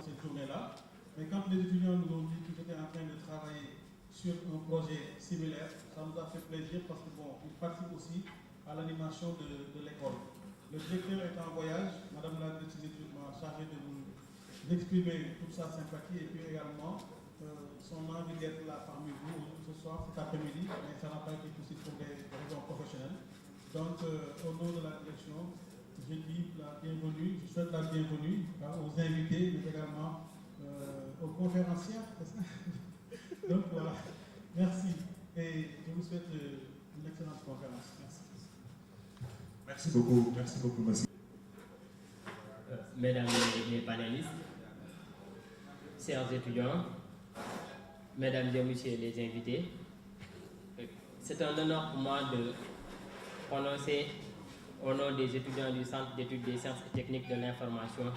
cette journée-là. Mais quand les étudiants nous ont dit qu'ils étaient en train de travailler sur un projet similaire, ça nous a fait plaisir parce que bon, ils participent aussi à l'animation de l'école. Le directeur est en voyage, Madame la directrice m'a chargé de vous d'exprimer toute sa sympathie et puis également son envie d'être là parmi vous ce soir, cet après-midi, mais ça n'a pas été possible pour des raisons professionnelles. Donc, au nom de la direction, je dis la bienvenue, je souhaite la bienvenue aux invités, mais également aux conférenciers. Donc voilà, merci. Et je vous souhaite une excellente conférence. Merci. Merci beaucoup, monsieur. Mesdames les panélistes, chers étudiants, mesdames et messieurs les invités, c'est un honneur pour moi de prononcer au nom des étudiants du Centre d'études des sciences et techniques de l'information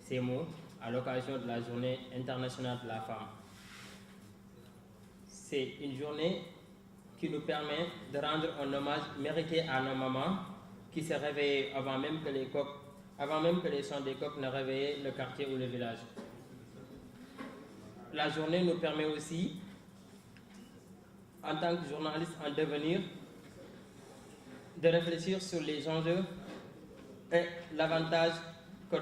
ces mots à l'occasion de la Journée internationale de la femme. C'est une journée qui nous permet de rendre un hommage mérité à nos mamans qui se réveillaient avant même que les sons des coqs ne réveillaient le quartier ou le village. La journée nous permet aussi, en tant que journaliste en devenir, de réfléchir sur les enjeux et l'avantage que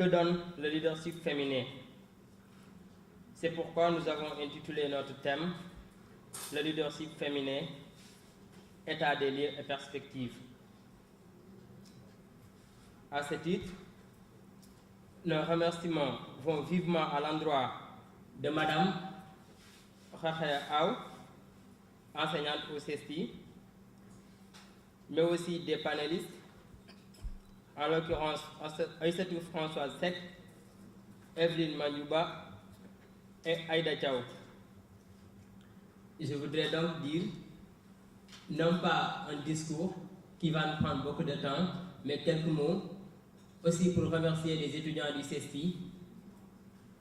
donne le leadership féminin. C'est pourquoi nous avons intitulé notre thème « Le leadership féminin, état des lieux et perspectives ». À ce titre, nos remerciements vont vivement à l'endroit de Madame Rakhaya Aw, enseignante au CESTI, mais aussi des panélistes, en l'occurrence Aïssatou Françoise Seck, Evelyne Manyuba et Aïda Thiaw. Je voudrais donc dire, non pas un discours qui va nous prendre beaucoup de temps, mais quelques mots aussi pour remercier les étudiants du CESTI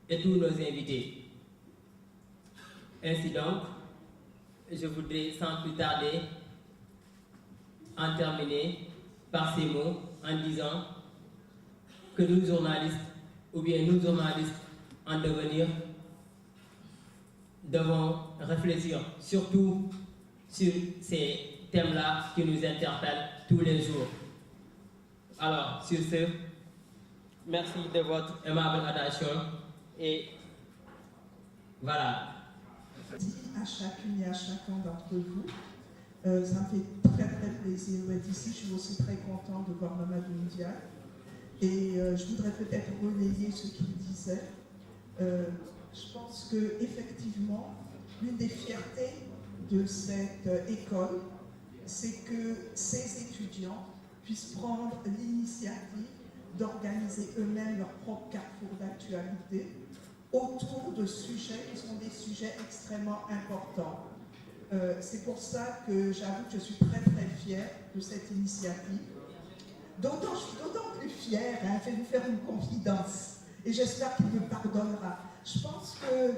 et tous nos invités. Ainsi donc, je voudrais sans plus tarder en terminer par ces mots en disant que nous journalistes, ou bien nous journalistes en devenir, devons réfléchir surtout sur ces thèmes-là qui nous interpellent tous les jours. Alors, sur ce, merci de votre aimable attention et voilà. Merci à chacune et à chacun d'entre vous. Ça me fait très très plaisir d'être ici. Je suis aussi très contente de voir Mamadou Ndiaye. Et je voudrais peut-être relayer ce qu'il disait. Je pense qu'effectivement, l'une des fiertés de cette école, c'est que ces étudiants puissent prendre l'initiative d'organiser eux-mêmes leur propre carrefour d'actualité autour de sujets qui sont des sujets extrêmement importants. C'est pour ça que j'avoue que je suis très très fière de cette initiative. Je suis d'autant plus fière, je vais vous faire une confidence, et j'espère qu'il me pardonnera. Je pense que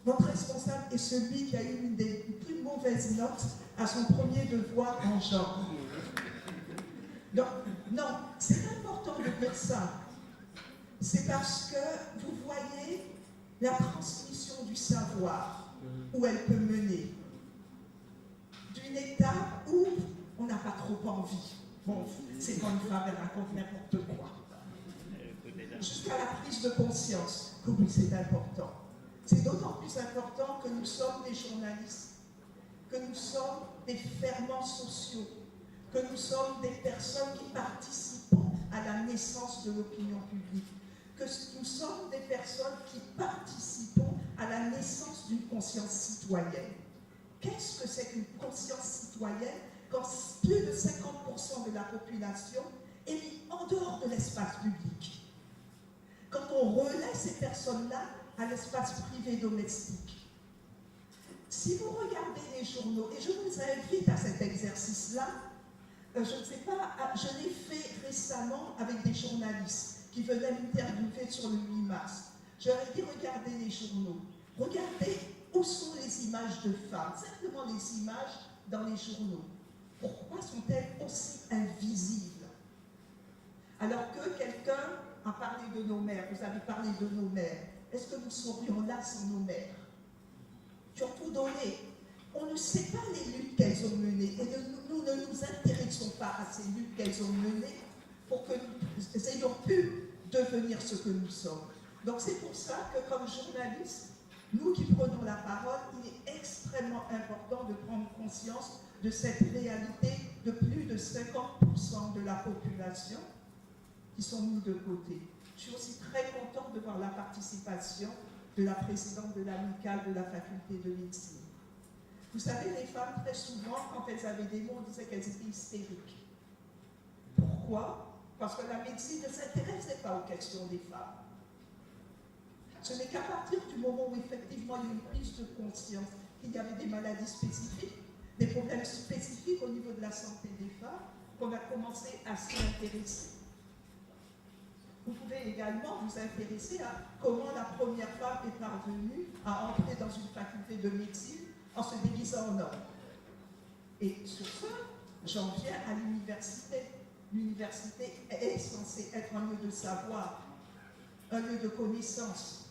notre responsable est celui qui a eu une des plus mauvaises notes à son premier devoir en genre. Donc, non, c'est important de dire ça. C'est parce que vous voyez la transmission du savoir, où elle peut mener. D'une étape où on n'a pas trop envie. Bon, c'est quand une femme, elle raconte n'importe quoi. Jusqu'à la prise de conscience que oui, c'est important. C'est d'autant plus important que nous sommes des journalistes, que nous sommes des ferments sociaux, que nous sommes des personnes qui participent à la naissance de l'opinion publique, que nous sommes des personnes qui participent à la naissance d'une conscience citoyenne. Qu'est-ce que c'est qu'une conscience citoyenne quand plus de 50% de la population est mise en dehors de l'espace public? Quand on relaie ces personnes-là à l'espace privé domestique. Si vous regardez les journaux, et je vous invite à cet exercice-là, je ne sais pas, je l'ai fait récemment avec des journalistes qui venaient m'interviewer sur le 8 mars. Je leur ai dit, regardez les journaux, regardez où sont les images de femmes, simplement les images dans les journaux. Pourquoi sont-elles aussi invisibles? Alors que quelqu'un a parlé de nos mères, vous avez parlé de nos mères. Est-ce que nous serions là sans nos mères qui ont tout donné? On ne sait pas les luttes qu'elles ont menées et nous ne nous intéressons pas à ces luttes qu'elles ont menées pour que nous ayons pu devenir ce que nous sommes. Donc c'est pour ça que comme journalistes, nous qui prenons la parole, il est extrêmement important de prendre conscience de cette réalité de plus de 50% de la population qui sont mis de côté. Je suis aussi très contente de voir la participation de la présidente de l'amicale de la faculté de médecine. Vous savez, les femmes, très souvent, quand elles avaient des mots, on disait qu'elles étaient hystériques. Pourquoi? Parce que la médecine ne s'intéressait pas aux questions des femmes. Ce n'est qu'à partir du moment où effectivement il y a eu une prise de conscience qu'il y avait des maladies spécifiques, des problèmes spécifiques au niveau de la santé des femmes, qu'on a commencé à s'y intéresser. Vous pouvez également vous intéresser à comment la première femme est parvenue à entrer dans une faculté de médecine en se déguisant en homme. Et sur ça, j'en viens à l'université. L'université est censée être un lieu de savoir, un lieu de connaissance,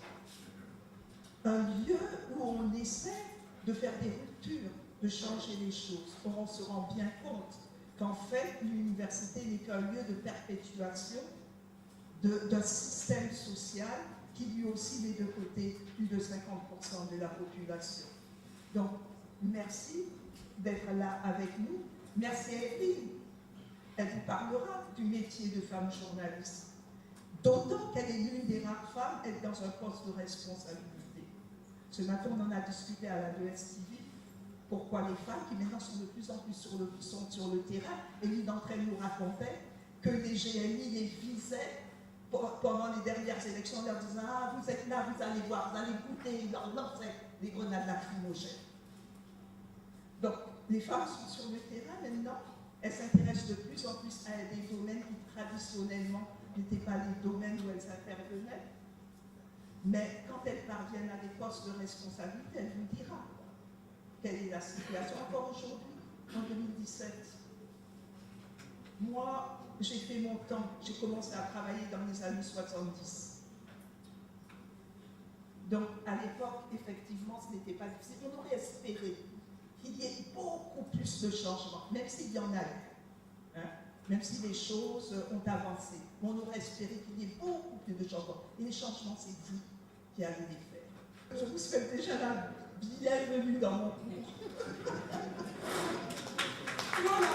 un lieu où on essaie de faire des ruptures, de changer les choses. Or, on se rend bien compte qu'en fait, l'université n'est qu'un lieu de perpétuation d'un système social qui lui aussi met de côté plus de 50% de la population. Donc, merci d'être là avec nous. Merci à Evelyne. Elle vous parlera du métier de femme journaliste. D'autant qu'elle est l'une des rares femmes à être dans un poste de responsabilité. Ce matin, on en a discuté à la 2STV. Pourquoi les femmes qui maintenant sont de plus en plus sur le terrain, et l'une d'entre elles nous racontait que les GMI les visaient pendant les dernières élections, en leur disant « Ah, vous êtes là, vous allez voir, vous allez goûter », ils leur lançaient les grenades lacrymogènes. Donc, les femmes sont sur le terrain maintenant, elles s'intéressent de plus en plus à des domaines qui traditionnellement n'étaient pas les domaines où elles intervenaient. Mais quand elles parviennent à des postes de responsabilité, elle vous dira quelle est la situation encore aujourd'hui, en 2017. Moi, j'ai fait mon temps, j'ai commencé à travailler dans les années 70. Donc, à l'époque, effectivement, ce n'était pas difficile. On aurait espéré qu'il y ait beaucoup plus de changements, même s'il y en a eu, hein, même si les choses ont avancé. On aurait espéré qu'il y ait beaucoup plus de changements. Et les changements, c'est vous qui allez les faire. Je vous souhaite déjà la bienvenue dans mon cours. Voilà.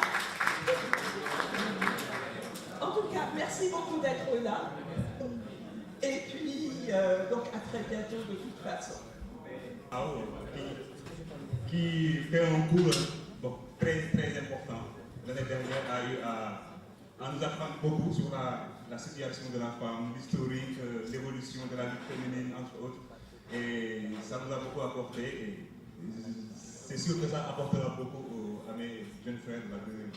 En tout cas, merci beaucoup d'être là. Et puis, donc à très bientôt de toute façon. Qui fait un cours très très important. L'année dernière a eu à nous apprendre beaucoup sur la situation de la femme, l'historique, l'évolution de la vie féminine, entre autres. Et ça nous a beaucoup apporté. Et c'est sûr que ça apportera beaucoup à mes jeunes frères de la deuxième.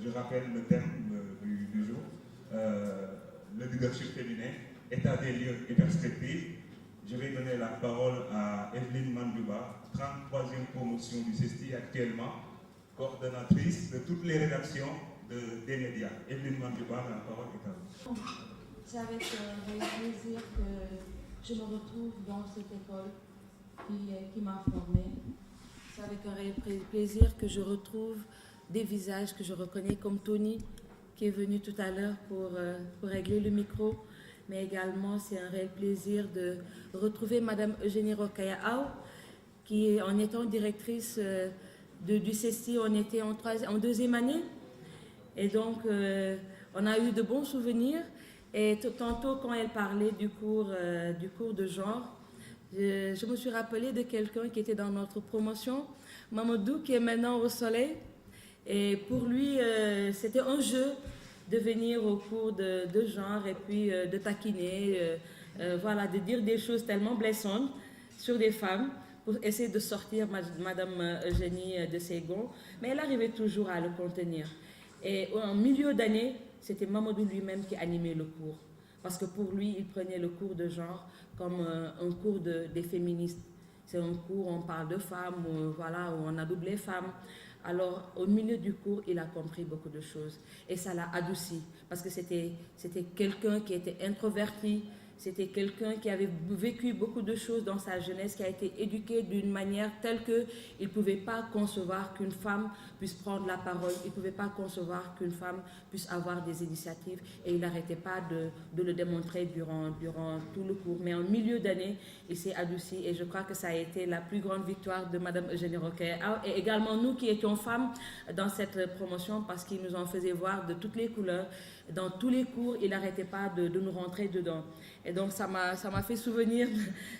Je rappelle le thème du jour, le leadership féminin, état des lieux et perspectives. Je vais donner la parole à Evelyne Mandouba, 33e promotion du CESTI actuellement, coordonnatrice de toutes les rédactions des médias. Evelyne Mandouba, la parole est à vous. C'est avec plaisir que je me retrouve dans cette école qui m'a formée. C'est avec un réel plaisir que je retrouve des visages que je reconnais comme Tony, qui est venu tout à l'heure pour régler le micro. Mais également, c'est un réel plaisir de retrouver Madame Eugénie Rokhaya-Aw, qui, en étant directrice du CESTI, on était en deuxième année. Et donc, on a eu de bons souvenirs. Et tantôt, quand elle parlait du cours de genre, je me suis rappelée de quelqu'un qui était dans notre promotion, Mamadou, qui est maintenant au soleil. Et pour lui, c'était un jeu de venir au cours de genre et puis de taquiner, voilà, de dire des choses tellement blessantes sur des femmes pour essayer de sortir Madame Eugénie de ses gonds. Mais elle arrivait toujours à le contenir. Et en milieu d'année, c'était Mamadou lui-même qui animait le cours. Parce que pour lui, il prenait le cours de genre comme un cours des féministes. C'est un cours où on parle de femmes, voilà, où on adoube les femmes. Alors, au milieu du cours, il a compris beaucoup de choses. Et ça l'a adouci, parce que c'était quelqu'un qui était introverti, c'était quelqu'un qui avait vécu beaucoup de choses dans sa jeunesse, qui a été éduqué d'une manière telle qu'il ne pouvait pas concevoir qu'une femme puisse prendre la parole, il ne pouvait pas concevoir qu'une femme puisse avoir des initiatives, et il n'arrêtait pas de le démontrer durant tout le cours. Mais en milieu d'année, il s'est adouci, et je crois que ça a été la plus grande victoire de Mme Eugénie Roquet, et également nous qui étions femmes dans cette promotion, parce qu'il nous en faisait voir de toutes les couleurs. Dans tous les cours, il n'arrêtait pas de nous rentrer dedans. Et donc, ça m'a fait souvenir,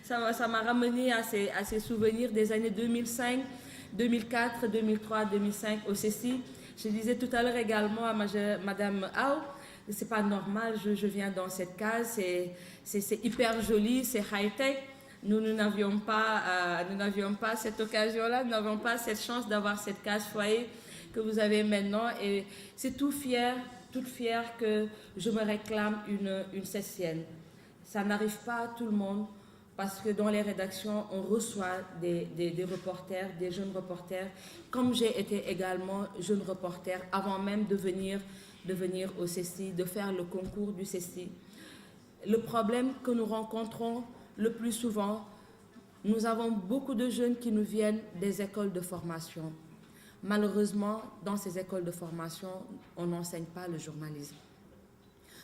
ça m'a ramené à ces souvenirs des années 2005, 2004, 2003, 2005 au CECI. Je disais tout à l'heure également à Madame Ao, c'est pas normal, je viens dans cette case, c'est hyper joli, c'est high-tech. Nous n'avions pas cette occasion-là, nous n'avions pas cette chance d'avoir cette case foyer que vous avez maintenant. Et c'est toute fière que je me réclame une cestienne. Ça n'arrive pas à tout le monde, parce que dans les rédactions, on reçoit des reporters, des jeunes reporters, comme j'ai été également jeune reporter avant même de venir au CECI, de faire le concours du CECI. Le problème que nous rencontrons le plus souvent, nous avons beaucoup de jeunes qui nous viennent des écoles de formation. Malheureusement, dans ces écoles de formation, on n'enseigne pas le journalisme.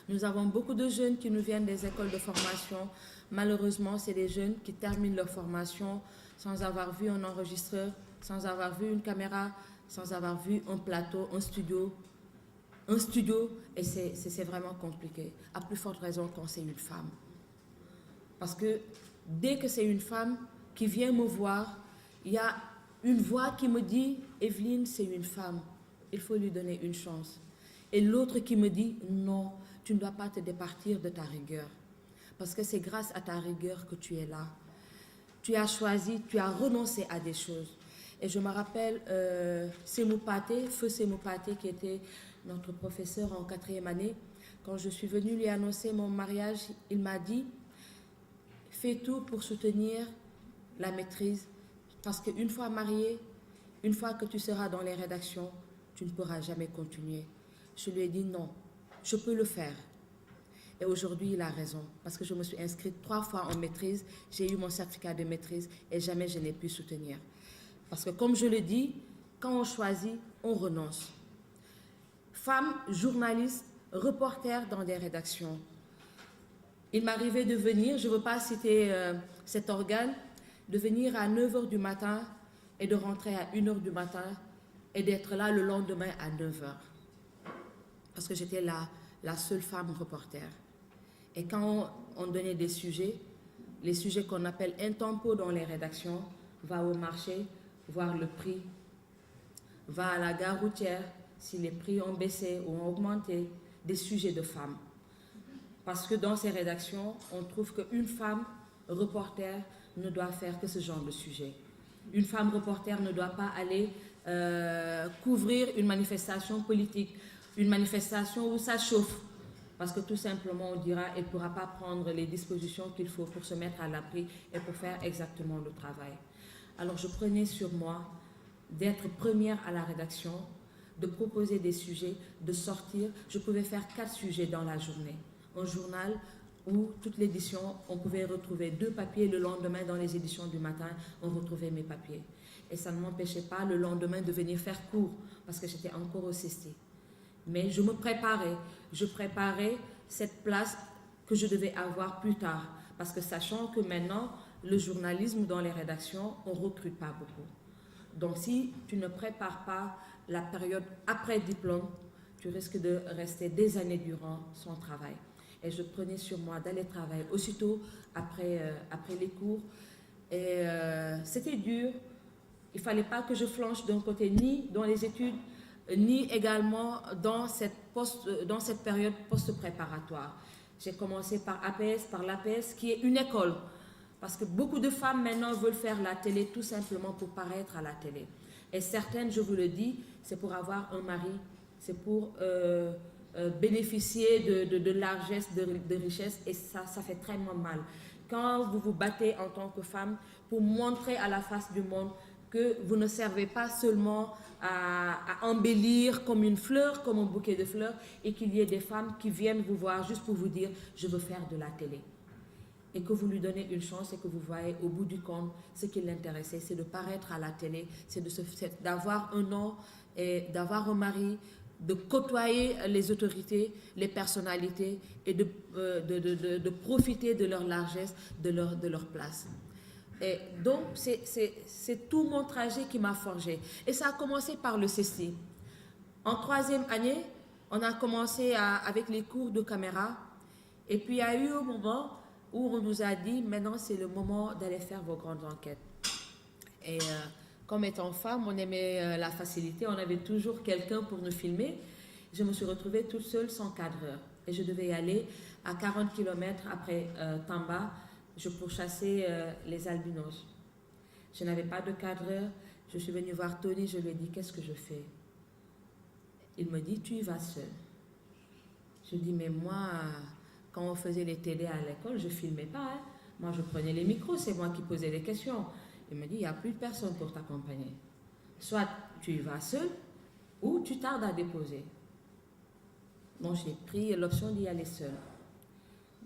Nous avons beaucoup de jeunes qui nous viennent des écoles de formation. Malheureusement, c'est des jeunes qui terminent leur formation sans avoir vu un enregistreur, sans avoir vu une caméra, sans avoir vu un plateau, un studio, et c'est vraiment compliqué. À plus forte raison quand c'est une femme. Parce que dès que c'est une femme qui vient me voir, il y a une voix qui me dit « Evelyne, c'est une femme, il faut lui donner une chance ». Et l'autre qui me dit « Non, tu ne dois pas te départir de ta rigueur, parce que c'est grâce à ta rigueur que tu es là. Tu as choisi, tu as renoncé à des choses. » Et je me rappelle Semou Paté, feu Semou Paté, qui était notre professeur en 4e année. Quand je suis venue lui annoncer mon mariage, il m'a dit « Fais tout pour soutenir la maîtrise, parce qu'une fois mariée, une fois que tu seras dans les rédactions, tu ne pourras jamais continuer. » Je lui ai dit « Non, je peux le faire. » Et aujourd'hui, il a raison, parce que je me suis inscrite 3 fois en maîtrise, j'ai eu mon certificat de maîtrise et jamais je n'ai pu soutenir. Parce que comme je le dis, quand on choisit, on renonce. Femmes, journalistes, reporters dans des rédactions. Il m'arrivait de venir, je ne veux pas citer cet organe, de venir à 9h du matin et de rentrer à 1h du matin et d'être là le lendemain à 9h. Parce que j'étais la seule femme reporter. Et quand on donnait des sujets, les sujets qu'on appelle intempo dans les rédactions, va au marché, voir le prix, va à la gare routière, si les prix ont baissé ou ont augmenté, des sujets de femmes. Parce que dans ces rédactions, on trouve qu'une femme reporter ne doit faire que ce genre de sujet. Une femme reporter ne doit pas aller couvrir une manifestation politique, une manifestation où ça chauffe, parce que tout simplement on dira qu'elle ne pourra pas prendre les dispositions qu'il faut pour se mettre à l'abri et pour faire exactement le travail. Alors je prenais sur moi d'être première à la rédaction, de proposer des sujets, de sortir. Je pouvais faire 4 sujets dans la journée. Un journal où toute l'édition, on pouvait retrouver 2 papiers le lendemain dans les éditions du matin, on retrouvait mes papiers. Et ça ne m'empêchait pas le lendemain de venir faire cours, parce que j'étais encore au CECI. Mais je me préparais, je préparais cette place que je devais avoir plus tard. Parce que sachant que maintenant, le journalisme dans les rédactions, on ne recrute pas beaucoup. Donc si tu ne prépares pas la période après diplôme, tu risques de rester des années durant sans travail. Et je prenais sur moi d'aller travailler aussitôt après les cours. Et c'était dur. Il ne fallait pas que je flanche d'un côté, ni dans les études, ni également dans cette période post-préparatoire. J'ai commencé par APS, par l'APS, qui est une école. Parce que beaucoup de femmes maintenant veulent faire la télé tout simplement pour paraître à la télé. Et certaines, je vous le dis, c'est pour avoir un mari, c'est pour bénéficier de largesse, de richesse, et ça fait très mal. Quand vous vous battez en tant que femme pour montrer à la face du monde que vous ne servez pas seulement à embellir comme une fleur, comme un bouquet de fleurs, et qu'il y ait des femmes qui viennent vous voir juste pour vous dire « je veux faire de la télé ». Et que vous lui donnez une chance et que vous voyez au bout du compte, ce qui l'intéressait, c'est de paraître à la télé, c'est d'avoir un nom et d'avoir un mari, de côtoyer les autorités, les personnalités et de profiter de leur largesse, de leur place. Et donc, c'est tout mon trajet qui m'a forgé. Et ça a commencé par le CESTI. En 3e année, on a commencé avec les cours de caméra. Et puis, il y a eu un moment où on nous a dit, maintenant, c'est le moment d'aller faire vos grandes enquêtes. Et comme étant femme, on aimait la facilité. On avait toujours quelqu'un pour nous filmer. Je me suis retrouvée toute seule sans cadreur. Et je devais y aller à 40 km après Tamba. Je pourchassais les albinos. Je n'avais pas de cadreur. Je suis venue voir Tony, je lui ai dit, qu'est-ce que je fais? Il me dit, tu y vas seule. Je dis, mais moi, quand on faisait les TD à l'école, je ne filmais pas. Hein. Moi, je prenais les micros, c'est moi qui posais les questions. Il me dit, il n'y a plus de personne pour t'accompagner. Soit tu y vas seule, ou tu tardes à déposer. Bon, j'ai pris l'option d'y aller seule.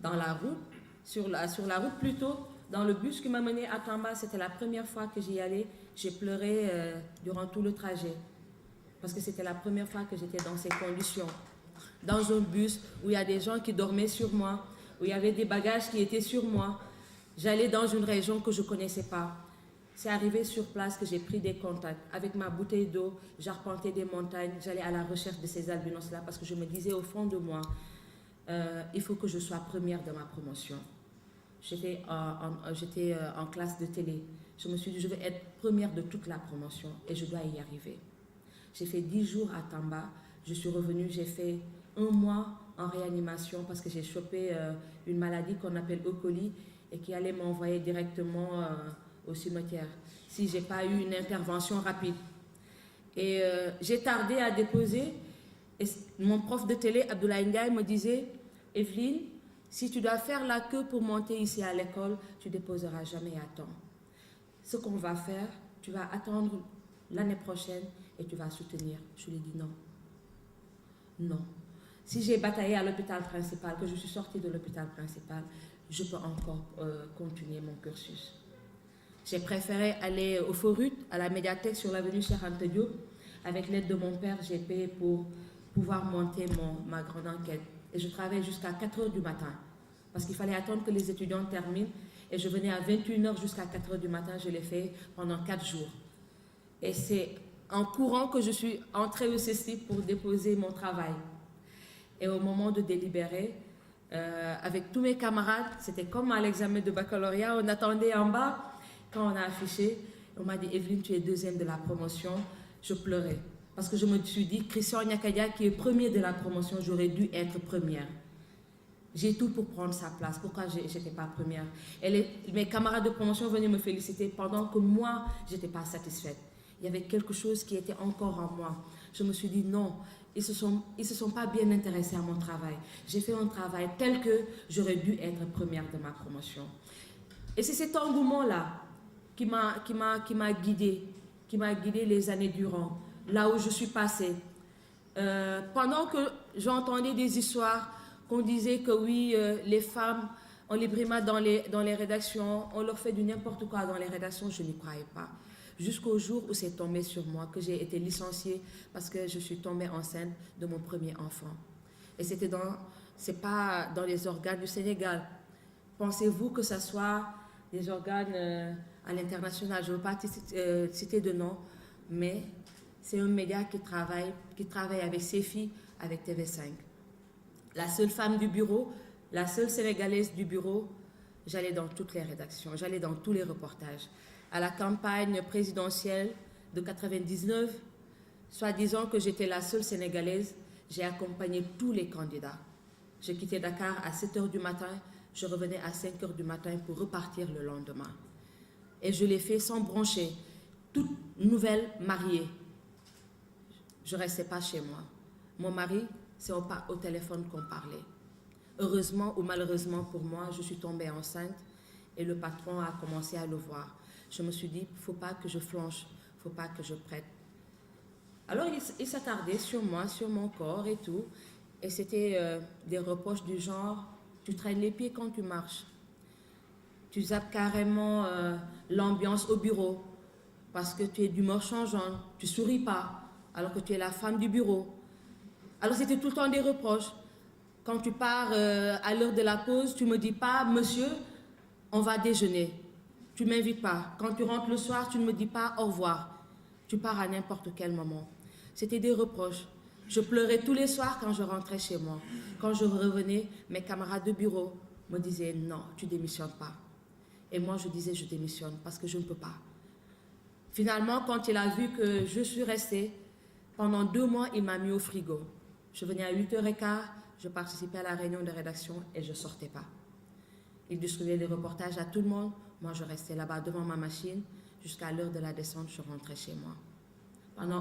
Dans la route, sur la route plutôt, dans le bus qui m'a mené à Tamba, c'était la première fois que j'y allais. J'ai pleuré durant tout le trajet. Parce que c'était la première fois que j'étais dans ces conditions. Dans un bus où il y a des gens qui dormaient sur moi, où il y avait des bagages qui étaient sur moi. J'allais dans une région que je ne connaissais pas. C'est arrivé sur place que j'ai pris des contacts. Avec ma bouteille d'eau, j'arpentais des montagnes, j'allais à la recherche de ces albinos-là parce que je me disais au fond de moi, il faut que je sois première de ma promotion. J'étais en classe de télé. Je me suis dit, je vais être première de toute la promotion et je dois y arriver. J'ai fait 10 jours à Tamba. Je suis revenue, j'ai fait 1 mois en réanimation parce que j'ai chopé une maladie qu'on appelle E. coli et qui allait m'envoyer directement au cimetière si je n'ai pas eu une intervention rapide. Et j'ai tardé à déposer. Et mon prof de télé, Abdoulaye Ndiaye, me disait, Evelyne, si tu dois faire la queue pour monter ici à l'école, tu ne déposeras jamais à temps. Ce qu'on va faire, tu vas attendre l'année prochaine et tu vas soutenir. Je lui ai dit non. Non. Si j'ai bataillé à l'hôpital principal, que je suis sortie de l'hôpital principal, je peux encore continuer mon cursus. J'ai préféré aller au Forut, à la médiathèque sur l'avenue Cheikh Anta Diop. Avec l'aide de mon père, j'ai payé pour pouvoir monter ma grande enquête. Et je travaillais jusqu'à 4 h du matin. Parce qu'il fallait attendre que les étudiants terminent. Et je venais à 21 h jusqu'à 4 h du matin. Je l'ai fait pendant 4 jours. Et c'est en courant que je suis entrée au CESTI pour déposer mon travail. Et au moment de délibérer, avec tous mes camarades, c'était comme à l'examen de baccalauréat, on attendait en bas. Quand on a affiché, on m'a dit « Evelyne, tu es 2e de la promotion ». Je pleurais. Parce que je me suis dit, Christian Nyakadia, qui est premier de la promotion, j'aurais dû être première. J'ai tout pour prendre sa place. Pourquoi je n'étais pas première? Et mes camarades de promotion venaient me féliciter pendant que moi, je n'étais pas satisfaite. Il y avait quelque chose qui était encore en moi. Je me suis dit non, ils se sont pas bien intéressés à mon travail. J'ai fait un travail tel que j'aurais dû être première de ma promotion. Et c'est cet engouement-là qui m'a guidée les années durant, là où je suis passée. Pendant que j'entendais des histoires qu'on disait que oui, les femmes, on les brimade dans les rédactions, on leur fait du n'importe quoi dans les rédactions, je n'y croyais pas. Jusqu'au jour où c'est tombé sur moi, que j'ai été licenciée parce que je suis tombée enceinte de mon premier enfant. Et c'est pas dans les organes du Sénégal. Pensez-vous que ce soit des organes à l'international? Je ne veux pas citer de nom, mais c'est un média qui travaille avec ses filles, avec TV5. La seule femme du bureau, la seule Sénégalaise du bureau, j'allais dans toutes les rédactions, j'allais dans tous les reportages. À la campagne présidentielle de 99, soi-disant que j'étais la seule Sénégalaise, j'ai accompagné tous les candidats. Je quittais Dakar à 7 h du matin, je revenais à 5 h du matin pour repartir le lendemain. Et je l'ai fait sans broncher. Toute nouvelle mariée, je ne restais pas chez moi. Mon mari, c'est au téléphone qu'on parlait. Heureusement ou malheureusement pour moi, je suis tombée enceinte et le patron a commencé à le voir. Je me suis dit, il ne faut pas que je flanche ne faut pas que je prête. Alors il s'attardait sur moi, sur mon corps et tout. Et c'était des reproches du genre, tu traînes les pieds quand tu marches. Tu zappes carrément l'ambiance au bureau parce que tu es d'humeur changeante, tu souris pas alors que tu es la femme du bureau. Alors c'était tout le temps des reproches. Quand tu pars à l'heure de la pause, tu ne me dis pas, monsieur, on va déjeuner. Tu ne m'invites pas. Quand tu rentres le soir, tu ne me dis pas au revoir. Tu pars à n'importe quel moment. C'était des reproches. Je pleurais tous les soirs quand je rentrais chez moi. Quand je revenais, mes camarades de bureau me disaient, non, tu ne démissionnes pas. Et moi, je disais, je démissionne parce que je ne peux pas. Finalement, quand il a vu que je suis restée, pendant 2 mois, il m'a mis au frigo. Je venais à 8h15, je participais à la réunion de rédaction et je ne sortais pas. Il distribuait des reportages à tout le monde. Moi, je restais là-bas devant ma machine. Jusqu'à l'heure de la descente, je rentrais chez moi.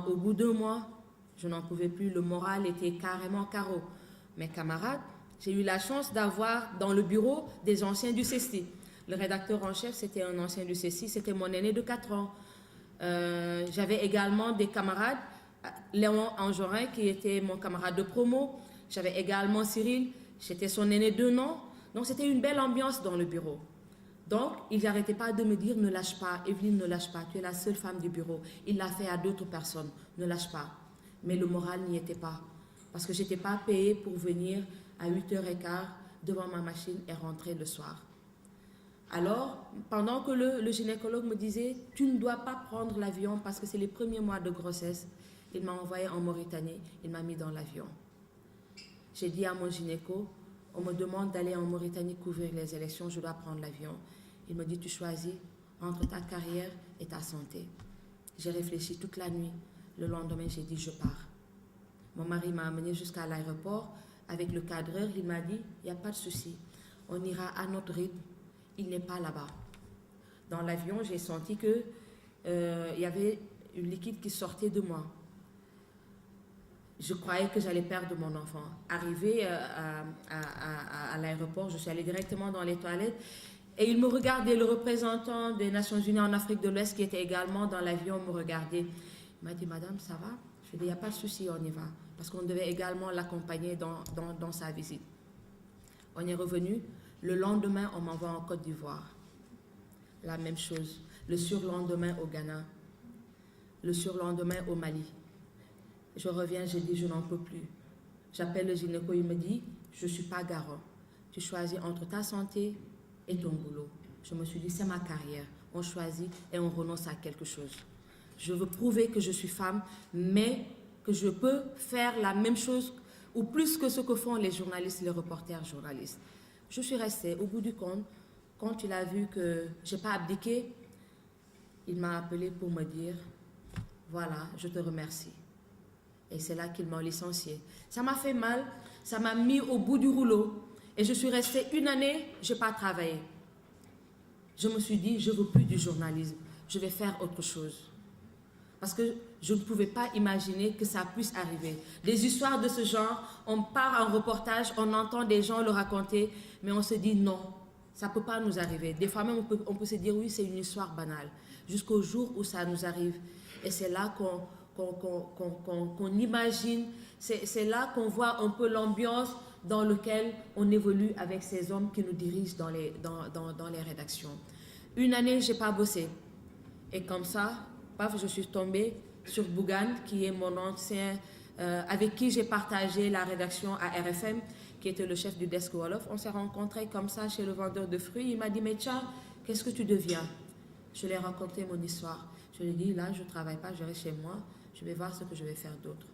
Au bout d'1 mois, je n'en pouvais plus. Le moral était carrément carreau. Mes camarades, j'ai eu la chance d'avoir dans le bureau des anciens du CESTI. Le rédacteur en chef, c'était un ancien du CESTI, c'était mon aîné de 4 ans. J'avais également des camarades, Léon Anjorin, qui était mon camarade de promo. J'avais également Cyril, j'étais son aîné de 2 ans. Donc c'était une belle ambiance dans le bureau. Donc, il n'arrêtait pas de me dire, ne lâche pas, Evelyne, ne lâche pas, tu es la seule femme du bureau. Il l'a fait à d'autres personnes, ne lâche pas. Mais le moral n'y était pas. Parce que je n'étais pas payée pour venir à 8h15 devant ma machine et rentrer le soir. Alors, pendant que le gynécologue me disait, tu ne dois pas prendre l'avion parce que c'est les premiers mois de grossesse, il m'a envoyé en Mauritanie, il m'a mis dans l'avion. J'ai dit à mon gynéco, on me demande d'aller en Mauritanie couvrir les élections, je dois prendre l'avion. Il me dit, tu choisis entre ta carrière et ta santé. J'ai réfléchi toute la nuit. Le lendemain, j'ai dit, je pars. Mon mari m'a amené jusqu'à l'aéroport avec le cadreur. Il m'a dit, il n'y a pas de souci, on ira à notre rythme. Il n'est pas là-bas. Dans l'avion, j'ai senti qu'il y avait une liquide qui sortait de moi. Je croyais que j'allais perdre mon enfant. Arrivé à l'aéroport, je suis allée directement dans les toilettes et il me regardait, le représentant des Nations Unies en Afrique de l'Ouest qui était également dans l'avion me regardait. Il m'a dit, madame, ça va? Je lui ai dit, il n'y a pas de souci, on y va. Parce qu'on devait également l'accompagner dans sa visite. On est revenu. Le lendemain, on m'envoie en Côte d'Ivoire. La même chose. Le surlendemain au Ghana. Le surlendemain au Mali. Je reviens, je dis, je n'en peux plus. J'appelle le gynéco, il me dit, je ne suis pas garant. Tu choisis entre ta santé et ton boulot. Je me suis dit, c'est ma carrière. On choisit et on renonce à quelque chose. Je veux prouver que je suis femme, mais que je peux faire la même chose ou plus que ce que font les journalistes, les reporters journalistes. Je suis restée. Au bout du compte, quand il a vu que je n'ai pas abdiqué, il m'a appelé pour me dire, voilà, je te remercie. Et c'est là qu'ils m'ont licenciée. Ça m'a fait mal, ça m'a mis au bout du rouleau. Et je suis restée 1 année, je n'ai pas travaillé. Je me suis dit, je ne veux plus du journalisme, je vais faire autre chose. Parce que je ne pouvais pas imaginer que ça puisse arriver. Des histoires de ce genre, on part en reportage, on entend des gens le raconter, mais on se dit non, ça ne peut pas nous arriver. Des fois même, on peut se dire oui, c'est une histoire banale. Jusqu'au jour où ça nous arrive. Et c'est là qu'on imagine, c'est là qu'on voit un peu l'ambiance dans laquelle on évolue avec ces hommes qui nous dirigent dans les rédactions. 1 année, je n'ai pas bossé. Et comme ça, paf, je suis tombée sur Bougane, qui est mon ancien, avec qui j'ai partagé la rédaction à RFM, qui était le chef du desk Wolof. On s'est rencontrés comme ça chez le vendeur de fruits. Il m'a dit, mais tiens, qu'est-ce que tu deviens? Je lui ai raconté mon histoire. Je lui ai dit, là, je ne travaille pas, je reste chez moi. Je vais voir ce que je vais faire d'autre.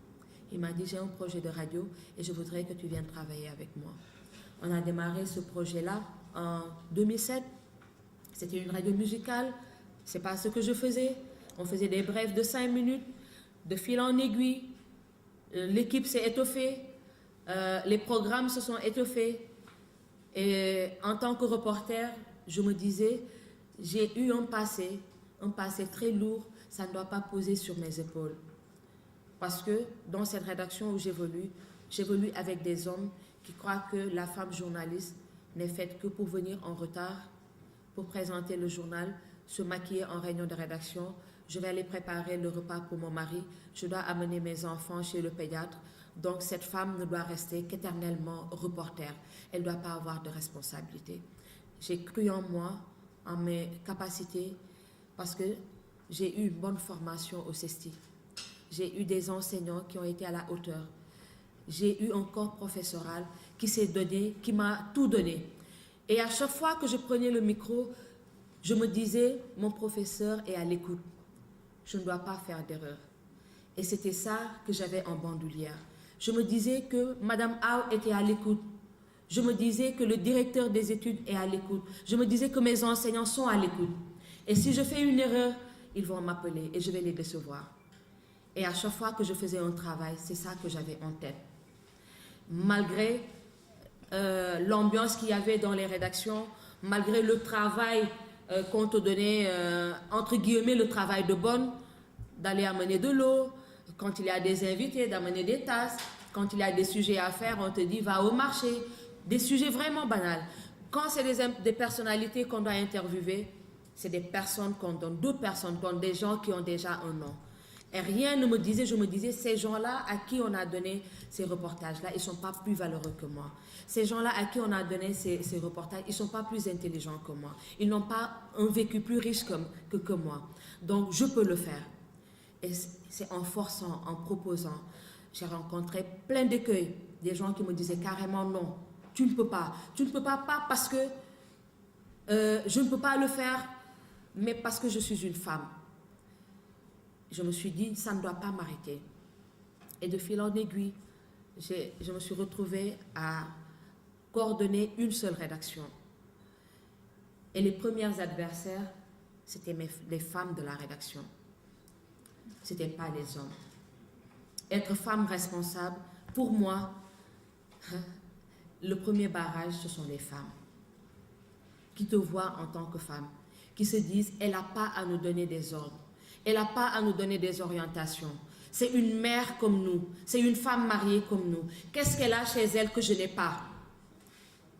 Il m'a dit, j'ai un projet de radio et je voudrais que tu viennes travailler avec moi. On a démarré ce projet-là en 2007. C'était une radio musicale. Ce n'est pas ce que je faisais. On faisait des brèves de 5 minutes, de fil en aiguille. L'équipe s'est étoffée. Les programmes se sont étoffés. Et en tant que reporter, je me disais, j'ai eu un passé très lourd. Ça ne doit pas poser sur mes épaules. Parce que dans cette rédaction où j'évolue avec des hommes qui croient que la femme journaliste n'est faite que pour venir en retard, pour présenter le journal, se maquiller en réunion de rédaction, je vais aller préparer le repas pour mon mari, je dois amener mes enfants chez le pédiatre. Donc cette femme ne doit rester qu'éternellement reporter. Elle ne doit pas avoir de responsabilité. J'ai cru en moi, en mes capacités, parce que j'ai eu une bonne formation au CESTI. J'ai eu des enseignants qui ont été à la hauteur. J'ai eu un corps professoral qui s'est donné, qui m'a tout donné. Et à chaque fois que je prenais le micro, je me disais, mon professeur est à l'écoute. Je ne dois pas faire d'erreur. Et c'était ça que j'avais en bandoulière. Je me disais que Madame Howe était à l'écoute. Je me disais que le directeur des études est à l'écoute. Je me disais que mes enseignants sont à l'écoute. Et si je fais une erreur, ils vont m'appeler et je vais les décevoir. Et à chaque fois que je faisais un travail, c'est ça que j'avais en tête. Malgré l'ambiance qu'il y avait dans les rédactions, malgré le travail qu'on te donnait, entre guillemets, le travail de bonne, d'aller amener de l'eau, quand il y a des invités, d'amener des tasses, quand il y a des sujets à faire, on te dit va au marché, des sujets vraiment banals. Quand c'est des personnalités qu'on doit interviewer, c'est des personnes qu'on donne, d'autres personnes qu'on donne, des gens qui ont déjà un nom. Et rien ne me disait, je me disais, ces gens-là à qui on a donné ces reportages-là, ils ne sont pas plus valeureux que moi. Ces gens-là à qui on a donné ces reportages, ils ne sont pas plus intelligents que moi. Ils n'ont pas un vécu plus riche que moi. Donc, je peux le faire. Et c'est en forçant, en proposant. J'ai rencontré plein d'écueils, des gens qui me disaient carrément non, tu ne peux pas. Tu ne peux pas parce que je ne peux pas le faire, mais parce que je suis une femme. Je me suis dit, ça ne doit pas m'arrêter. Et de fil en aiguille, je me suis retrouvée à coordonner une seule rédaction. Et les premiers adversaires, c'était les femmes de la rédaction. Ce n'était pas les hommes. Être femme responsable, pour moi, le premier barrage, ce sont les femmes qui te voient en tant que femme, qui se disent, elle n'a pas à nous donner des ordres. Elle n'a pas à nous donner des orientations. C'est une mère comme nous. C'est une femme mariée comme nous. Qu'est-ce qu'elle a chez elle que je n'ai pas?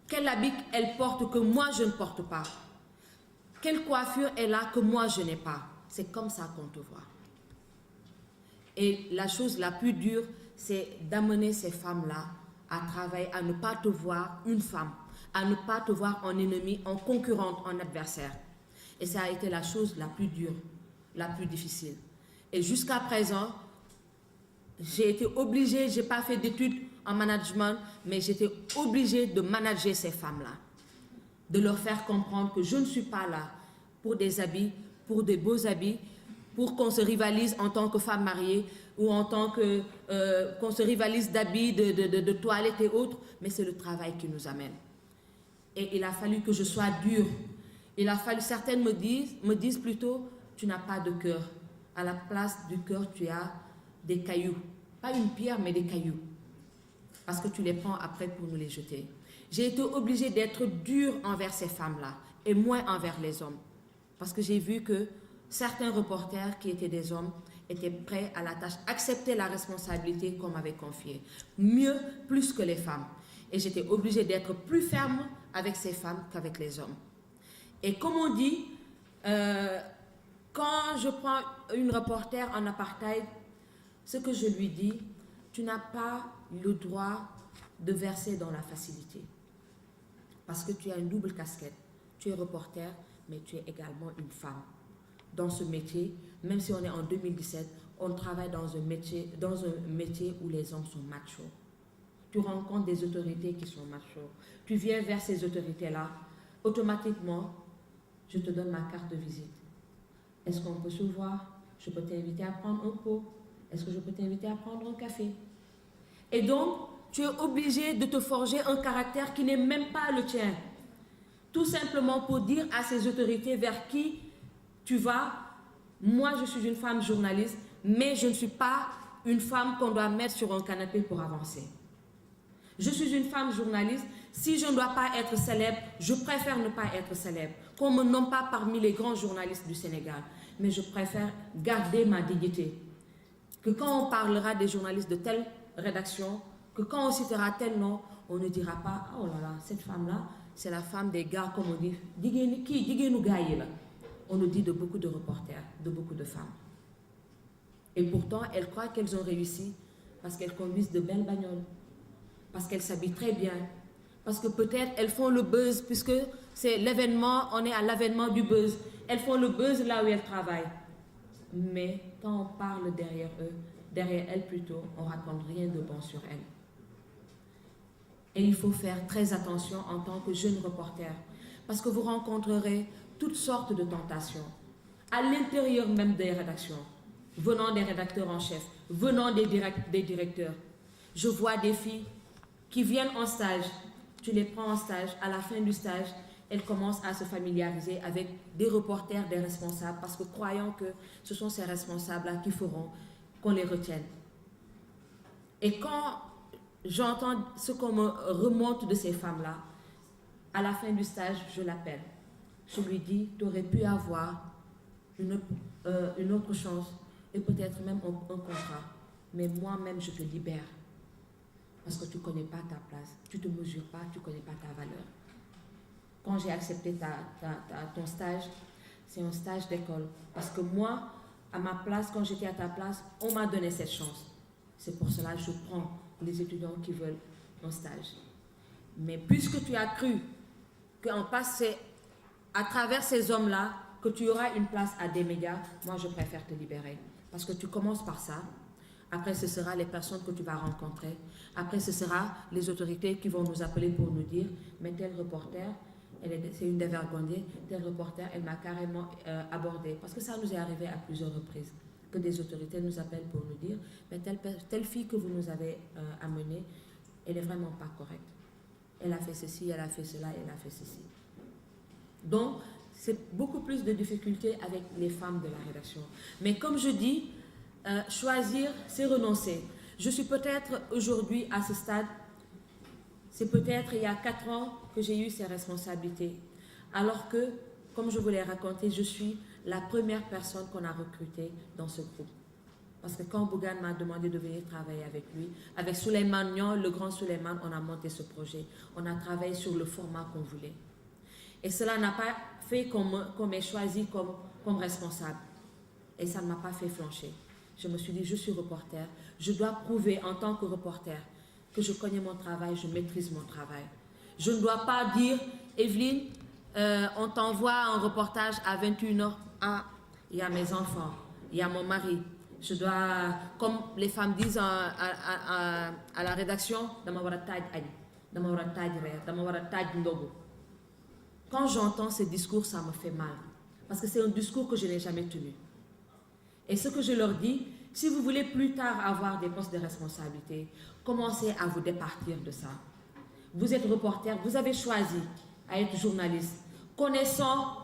Quel habit elle porte que moi je ne porte pas? Quelle coiffure elle a que moi je n'ai pas? C'est comme ça qu'on te voit. Et la chose la plus dure, c'est d'amener ces femmes-là à travailler, à ne pas te voir une femme, à ne pas te voir en ennemi, en concurrente, en adversaire. Et ça a été la chose la plus dure, la plus difficile. Et jusqu'à présent, j'ai été obligée, je n'ai pas fait d'études en management, mais j'étais obligée de manager ces femmes-là, de leur faire comprendre que je ne suis pas là pour des habits, pour des beaux habits, pour qu'on se rivalise en tant que femme mariée ou en tant que qu'on se rivalise d'habits, de toilettes et autres, mais c'est le travail qui nous amène. Et il a fallu que je sois dure. Il a fallu, certaines me disent plutôt, tu n'as pas de cœur. À la place du cœur, tu as des cailloux. Pas une pierre, mais des cailloux. Parce que tu les prends après pour nous les jeter. J'ai été obligée d'être dure envers ces femmes-là et moins envers les hommes. Parce que j'ai vu que certains reporters qui étaient des hommes étaient prêts à la tâche, acceptaient la responsabilité qu'on m'avait confiée. Mieux, plus que les femmes. Et j'étais obligée d'être plus ferme avec ces femmes qu'avec les hommes. Et comme on dit, quand je prends une reporter en apartheid, ce que je lui dis, tu n'as pas le droit de verser dans la facilité. Parce que tu as une double casquette. Tu es reporter, mais tu es également une femme. Dans ce métier, même si on est en 2017, on travaille dans un métier où les hommes sont machos. Tu rencontres des autorités qui sont machos. Tu viens vers ces autorités-là, automatiquement, je te donne ma carte de visite. Est-ce qu'on peut se voir? Je peux t'inviter à prendre un pot. Est-ce que je peux t'inviter à prendre un café? Et donc, tu es obligé de te forger un caractère qui n'est même pas le tien. Tout simplement pour dire à ces autorités vers qui tu vas, moi je suis une femme journaliste, mais je ne suis pas une femme qu'on doit mettre sur un canapé pour avancer. Je suis une femme journaliste, si je ne dois pas être célèbre, je préfère ne pas être célèbre. Qu'on ne me nomme pas parmi les grands journalistes du Sénégal, mais je préfère garder ma dignité. Que quand on parlera des journalistes de telle rédaction, que quand on citera tel nom, on ne dira pas, oh là là, cette femme-là, c'est la femme des gars, comme on dit, on on nous dit de beaucoup de reporters, de beaucoup de femmes. Et pourtant, elles croient qu'elles ont réussi parce qu'elles conduisent de belles bagnoles, parce qu'elles s'habillent très bien, parce que peut-être elles font le buzz, puisque c'est l'événement, on est à l'avènement du buzz. Elles font le buzz là où elles travaillent. Mais quand on parle derrière eux, derrière elles plutôt, on ne raconte rien de bon sur elles. Et il faut faire très attention en tant que jeune reporter, parce que vous rencontrerez toutes sortes de tentations, à l'intérieur même des rédactions, venant des rédacteurs en chef, venant des directeurs. Je vois des filles qui viennent en stage, tu les prends en stage, à la fin du stage, elles commencent à se familiariser avec des reporters, des responsables, parce que croyant que ce sont ces responsables-là qui feront qu'on les retienne. Et quand j'entends ce qu'on me remonte de ces femmes-là, à la fin du stage, je l'appelle. Je lui dis, tu aurais pu avoir une autre chance et peut-être même un contrat. Mais moi-même, je te libère. Parce que tu ne connais pas ta place, tu ne te mesures pas, tu ne connais pas ta valeur. Quand j'ai accepté ton stage, c'est un stage d'école. Parce que moi, à ma place, quand j'étais à ta place, on m'a donné cette chance. C'est pour cela que je prends les étudiants qui veulent un stage. Mais puisque tu as cru qu'on passe à travers ces hommes-là, que tu auras une place à des médias, moi je préfère te libérer. Parce que tu commences par ça. Après, ce sera les personnes que tu vas rencontrer. Après, ce sera les autorités qui vont nous appeler pour nous dire « Mais tel reporter, c'est une dévergondée, tel reporter, elle m'a carrément abordé. » Parce que ça nous est arrivé à plusieurs reprises, que des autorités nous appellent pour nous dire « Mais telle fille que vous nous avez amenée, elle n'est vraiment pas correcte. Elle a fait ceci, elle a fait cela, elle a fait ceci. » Donc, c'est beaucoup plus de difficultés avec les femmes de la rédaction. Mais comme je dis, choisir, c'est renoncer. Je suis peut-être aujourd'hui à ce stade, c'est peut-être il y a 4 ans que j'ai eu ces responsabilités. Alors que, comme je vous l'ai raconté, je suis la première personne qu'on a recrutée dans ce groupe. Parce que quand Bougane m'a demandé de venir travailler avec lui, avec Souleymane Niang, le grand Souleymane, on a monté ce projet. On a travaillé sur le format qu'on voulait. Et cela n'a pas fait qu'on m'ait choisi comme responsable. Et ça ne m'a pas fait flancher. Je me suis dit, je suis reporter. Je dois prouver en tant que reporter que je connais mon travail, je maîtrise mon travail. Je ne dois pas dire, Evelyne, on t'envoie un reportage à 21h. Ah, il y a mes enfants, il y a mon mari. Je dois, comme les femmes disent à la rédaction, quand j'entends ce discours, ça me fait mal. Parce que c'est un discours que je n'ai jamais tenu. Et ce que je leur dis, si vous voulez plus tard avoir des postes de responsabilité, commencez à vous départir de ça. Vous êtes reporter, vous avez choisi à être journaliste, connaissant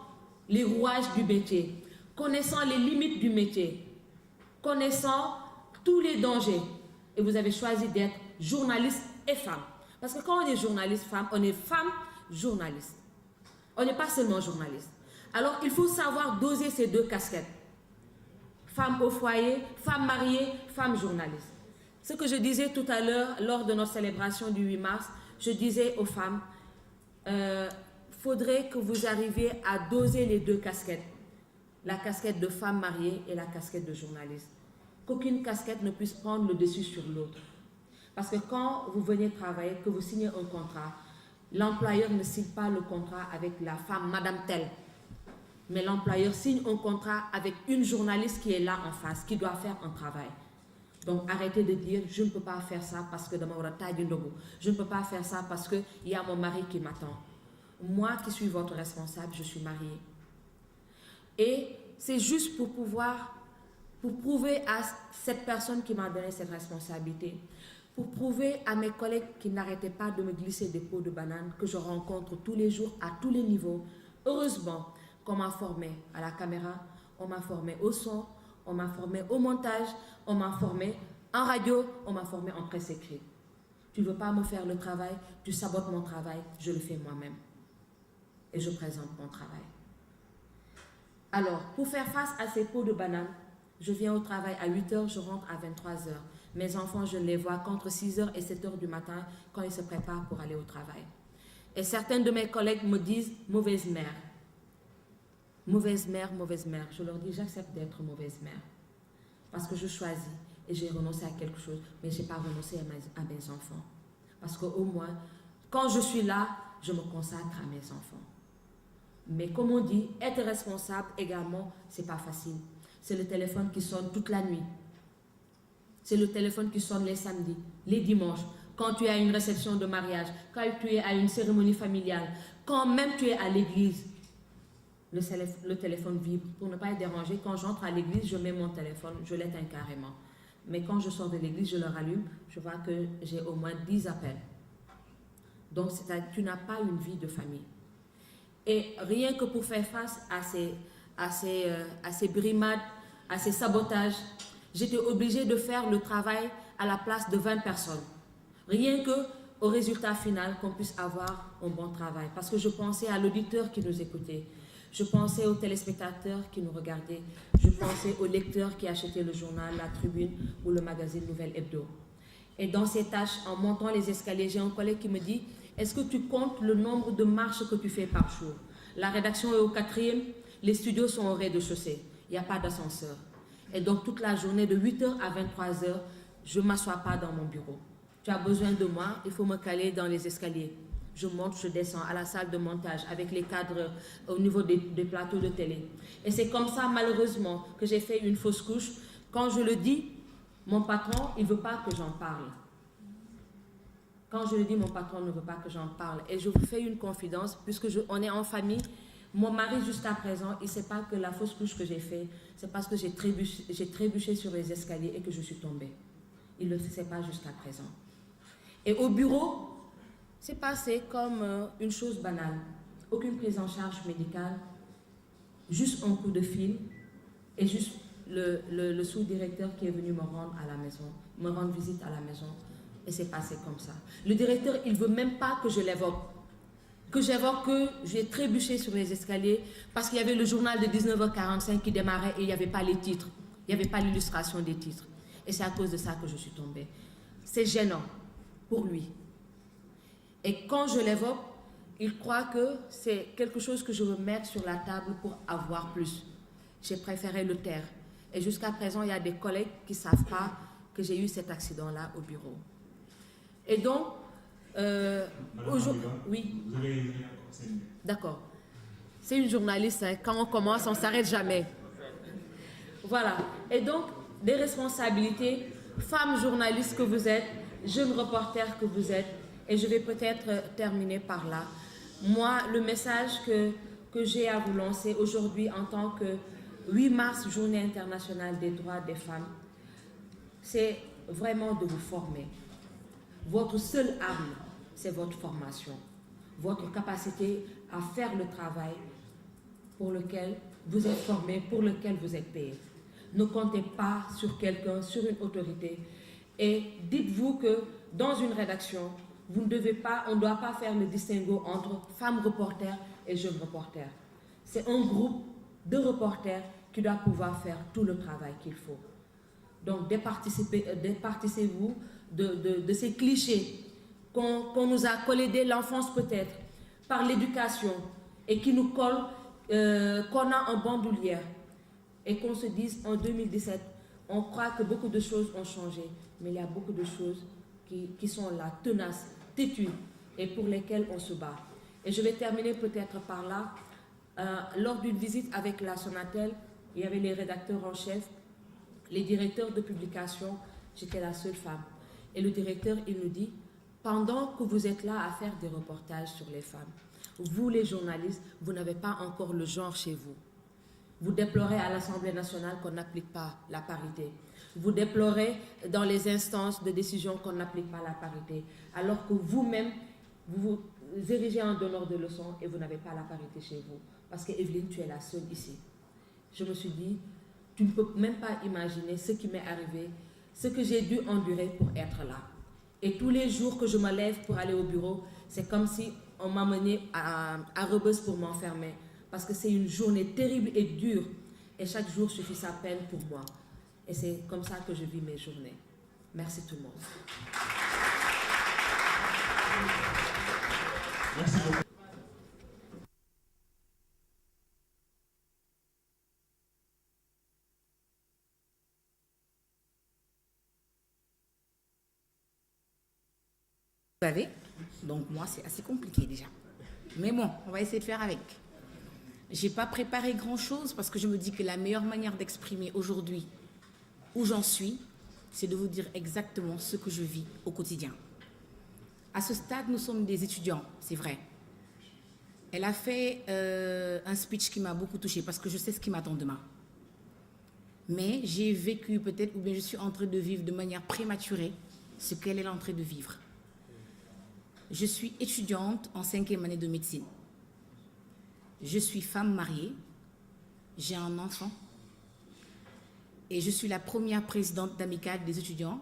les rouages du métier, connaissant les limites du métier, connaissant tous les dangers. Et vous avez choisi d'être journaliste et femme. Parce que quand on est journaliste femme, on est femme journaliste. On n'est pas seulement journaliste. Alors il faut savoir doser ces deux casquettes. Femme au foyer, femme mariée, femme journaliste. Ce que je disais tout à l'heure lors de notre célébration du 8 mars, je disais aux femmes, faudrait que vous arriviez à doser les deux casquettes. La casquette de femme mariée et la casquette de journaliste. Qu'aucune casquette ne puisse prendre le dessus sur l'autre. Parce que quand vous venez travailler, que vous signez un contrat, l'employeur ne signe pas le contrat avec la femme, madame telle. Mais l'employeur signe un contrat avec une journaliste qui est là en face, qui doit faire un travail. Donc arrêtez de dire, je ne peux pas faire ça parce que je ne peux pas faire ça parce qu'il y a mon mari qui m'attend. Moi qui suis votre responsable, je suis mariée. Et c'est juste pour prouver à cette personne qui m'a donné cette responsabilité, pour prouver à mes collègues qui n'arrêtaient pas de me glisser des pots de banane que je rencontre tous les jours à tous les niveaux. Heureusement qu'on m'a formé à la caméra, on m'a formé au son, on m'a formé au montage, on m'a formé en radio, on m'a formé en presse écrite. Tu ne veux pas me faire le travail, tu sabotes mon travail, je le fais moi-même. Et je présente mon travail. Alors, pour faire face à ces pots de banane, je viens au travail à 8h, je rentre à 23h. Mes enfants, je ne les vois qu'entre 6h et 7h du matin quand ils se préparent pour aller au travail. Et certains de mes collègues me disent « mauvaise mère ». mauvaise mère. Je leur dis, j'accepte d'être mauvaise mère. Parce que je choisis et j'ai renoncé à quelque chose, mais je n'ai pas renoncé à mes enfants. Parce qu'au moins, quand je suis là, je me consacre à mes enfants. Mais comme on dit, être responsable également, ce n'est pas facile. C'est le téléphone qui sonne toute la nuit. C'est le téléphone qui sonne les samedis, les dimanches, quand tu es à une réception de mariage, quand tu es à une cérémonie familiale, quand même tu es à l'église. Le téléphone vibre pour ne pas être dérangé. Quand j'entre à l'église, je mets mon téléphone, je l'éteins carrément. Mais quand je sors de l'église, je le rallume, je vois que j'ai au moins 10 appels. Donc, tu n'as pas une vie de famille. Et rien que pour faire face à ces brimades, à ces sabotages, j'étais obligée de faire le travail à la place de 20 personnes. Rien qu'au résultat final, qu'on puisse avoir un bon travail. Parce que je pensais à l'auditeur qui nous écoutait. Je pensais aux téléspectateurs qui nous regardaient. Je pensais aux lecteurs qui achetaient le journal, la tribune ou le magazine Nouvelle Hebdo. Et dans ces tâches, en montant les escaliers, j'ai un collègue qui me dit « Est-ce que tu comptes le nombre de marches que tu fais par jour ?» La rédaction est au 4e, les studios sont au rez-de-chaussée. Il n'y a pas d'ascenseur. Et donc toute la journée, de 8h à 23h, je ne m'assois pas dans mon bureau. Tu as besoin de moi, il faut me caler dans les escaliers. Je monte, je descends à la salle de montage avec les cadres au niveau des plateaux de télé. Et c'est comme ça, malheureusement, que j'ai fait une fausse couche. Quand je le dis, mon patron, il ne veut pas que j'en parle. Quand je le dis, mon patron ne veut pas que j'en parle. Et je vous fais une confidence, puisque on est en famille. Mon mari, jusqu'à présent, il ne sait pas que la fausse couche que j'ai faite, c'est parce que j'ai trébuché sur les escaliers et que je suis tombée. Il ne le sait pas jusqu'à présent. Et au bureau, c'est passé comme une chose banale. Aucune prise en charge médicale, juste un coup de fil et juste le sous-directeur qui est venu me rendre visite à la maison. Et c'est passé comme ça. Le directeur, il ne veut même pas que je l'évoque. Que j'évoque que j'ai trébuché sur les escaliers parce qu'il y avait le journal de 19h45 qui démarrait et il n'y avait pas les titres. Il n'y avait pas l'illustration des titres. Et c'est à cause de ça que je suis tombée. C'est gênant pour lui. Et quand je l'évoque, il croit que c'est quelque chose que je veux mettre sur la table pour avoir plus. J'ai préféré le taire. Et jusqu'à présent, il y a des collègues qui ne savent pas que j'ai eu cet accident-là au bureau. Et donc, aujourd'hui... Oui. Vous avez encore 5 minutes. D'accord. C'est une journaliste, hein. Quand on commence, on ne s'arrête jamais. Voilà. Et donc, des responsabilités, femmes journalistes que vous êtes, jeunes reporters que vous êtes, et je vais peut-être terminer par là. Moi, le message que j'ai à vous lancer aujourd'hui en tant que 8 mars, Journée internationale des droits des femmes, c'est vraiment de vous former. Votre seule arme, c'est votre formation, votre capacité à faire le travail pour lequel vous êtes formé, pour lequel vous êtes payé. Ne comptez pas sur quelqu'un, sur une autorité. Et dites-vous que dans une rédaction, on ne doit pas faire le distinguo entre femmes reporters et jeunes reporters. C'est un groupe de reporters qui doit pouvoir faire tout le travail qu'il faut. Donc, départissez-vous de ces clichés qu'on nous a collés dès l'enfance peut-être, par l'éducation, et qui nous collent, qu'on a en bandoulière. Et qu'on se dise, en 2017, on croit que beaucoup de choses ont changé, mais il y a beaucoup de choses qui sont là, tenaces, têtues, et pour lesquelles on se bat. Et je vais terminer peut-être par là. Lors d'une visite avec la Sonatel, il y avait les rédacteurs en chef, les directeurs de publication, j'étais la seule femme. Et le directeur, il nous dit, pendant que vous êtes là à faire des reportages sur les femmes, vous les journalistes, vous n'avez pas encore le genre chez vous. Vous déplorez à l'Assemblée nationale qu'on n'applique pas la parité. Vous déplorez dans les instances de décision qu'on n'applique pas la parité. Alors que vous-même, vous vous érigez en donneur de leçons et vous n'avez pas la parité chez vous. Parce que Evelyne, tu es la seule ici. Je me suis dit, tu ne peux même pas imaginer ce qui m'est arrivé, ce que j'ai dû endurer pour être là. Et tous les jours que je me lève pour aller au bureau, c'est comme si on m'a mené à Rebeuss pour m'enfermer. Parce que c'est une journée terrible et dure. Et chaque jour suffit sa peine pour moi. Et c'est comme ça que je vis mes journées. Merci tout le monde. Merci beaucoup. Vous savez, donc moi, c'est assez compliqué déjà. Mais bon, on va essayer de faire avec. Je n'ai pas préparé grand-chose parce que je me dis que la meilleure manière d'exprimer aujourd'hui où j'en suis, c'est de vous dire exactement ce que je vis au quotidien. À ce stade, nous sommes des étudiants, c'est vrai. Elle a fait un speech qui m'a beaucoup touchée parce que je sais ce qui m'attend demain. Mais j'ai vécu peut-être, ou bien je suis en train de vivre de manière prématurée ce qu'elle est en train de vivre. Je suis étudiante en 5e année de médecine. Je suis femme mariée, j'ai un enfant et je suis la première présidente d'amicale des étudiants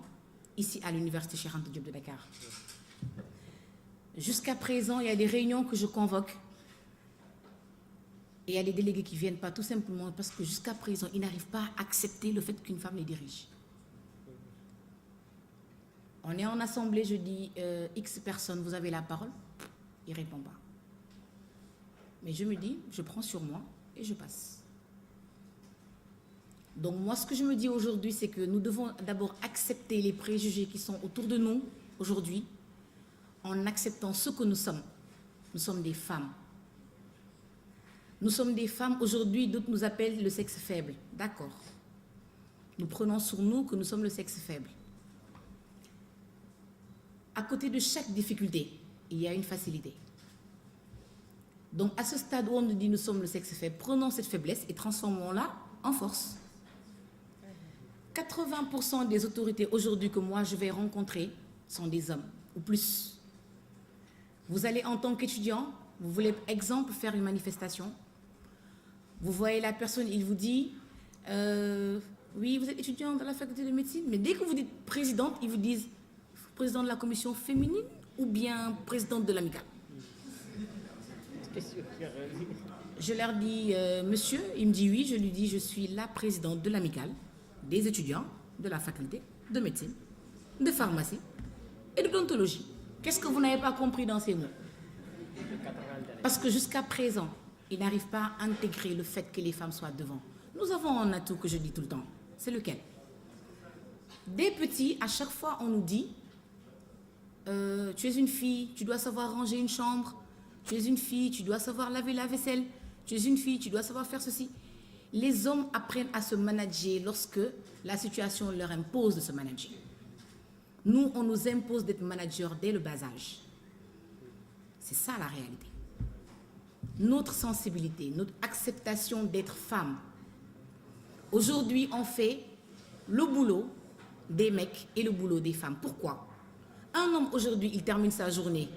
ici à l'université Cheikh Anta Diop de Dakar. Jusqu'à présent, il y a des réunions que je convoque et il y a des délégués qui ne viennent pas tout simplement parce que jusqu'à présent, ils n'arrivent pas à accepter le fait qu'une femme les dirige. On est en assemblée, je dis X personnes, vous avez la parole, il ne répond pas. Mais je me dis, je prends sur moi et je passe. Donc moi, ce que je me dis aujourd'hui, c'est que nous devons d'abord accepter les préjugés qui sont autour de nous aujourd'hui, en acceptant ce que nous sommes. Nous sommes des femmes. Nous sommes des femmes, aujourd'hui, d'autres nous appellent le sexe faible. D'accord. Nous prenons sur nous que nous sommes le sexe faible. À côté de chaque difficulté, il y a une facilité. Donc, à ce stade où on nous dit nous sommes le sexe faible, prenons cette faiblesse et transformons-la en force. 80% des autorités aujourd'hui que moi je vais rencontrer sont des hommes, ou plus. Vous allez en tant qu'étudiant, vous voulez, exemple, faire une manifestation. Vous voyez la personne, il vous dit oui, vous êtes étudiant dans la faculté de médecine, mais dès que vous dites présidente, ils vous disent président de la commission féminine ou bien présidente de l'amicale. Je leur dis monsieur, il me dit oui, je lui dis je suis la présidente de l'amicale des étudiants de la faculté de médecine, de pharmacie et de d'odontologie. Qu'est-ce que vous n'avez pas compris dans ces mots? Parce que jusqu'à présent, ils n'arrivent pas à intégrer le fait que les femmes soient devant. Nous avons un atout que je dis tout le temps. C'est lequel? Des petits, à chaque fois, on nous dit tu es une fille, tu dois savoir ranger une chambre. Tu es une fille, tu dois savoir laver la vaisselle. Tu es une fille, tu dois savoir faire ceci. Les hommes apprennent à se manager lorsque la situation leur impose de se manager. Nous, on nous impose d'être managers dès le bas âge. C'est ça la réalité. Notre sensibilité, notre acceptation d'être femme. Aujourd'hui, on fait le boulot des mecs et le boulot des femmes. Pourquoi? Un homme, aujourd'hui, il termine sa journée.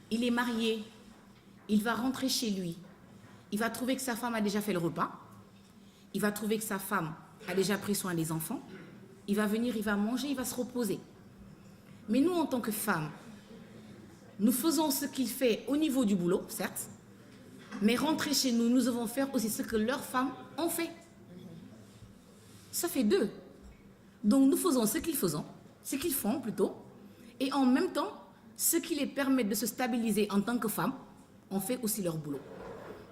Il est marié. Il va rentrer chez lui. Il va trouver que sa femme a déjà fait le repas. Il va trouver que sa femme a déjà pris soin des enfants. Il va venir, il va manger, il va se reposer. Mais nous, en tant que femmes, nous faisons ce qu'il fait au niveau du boulot, certes, mais rentrer chez nous, nous devons faire aussi ce que leurs femmes ont fait. Ça fait deux. Donc nous faisons ce qu'ils font plutôt, et en même temps, ce qui les permet de se stabiliser en tant que femmes, on fait aussi leur boulot.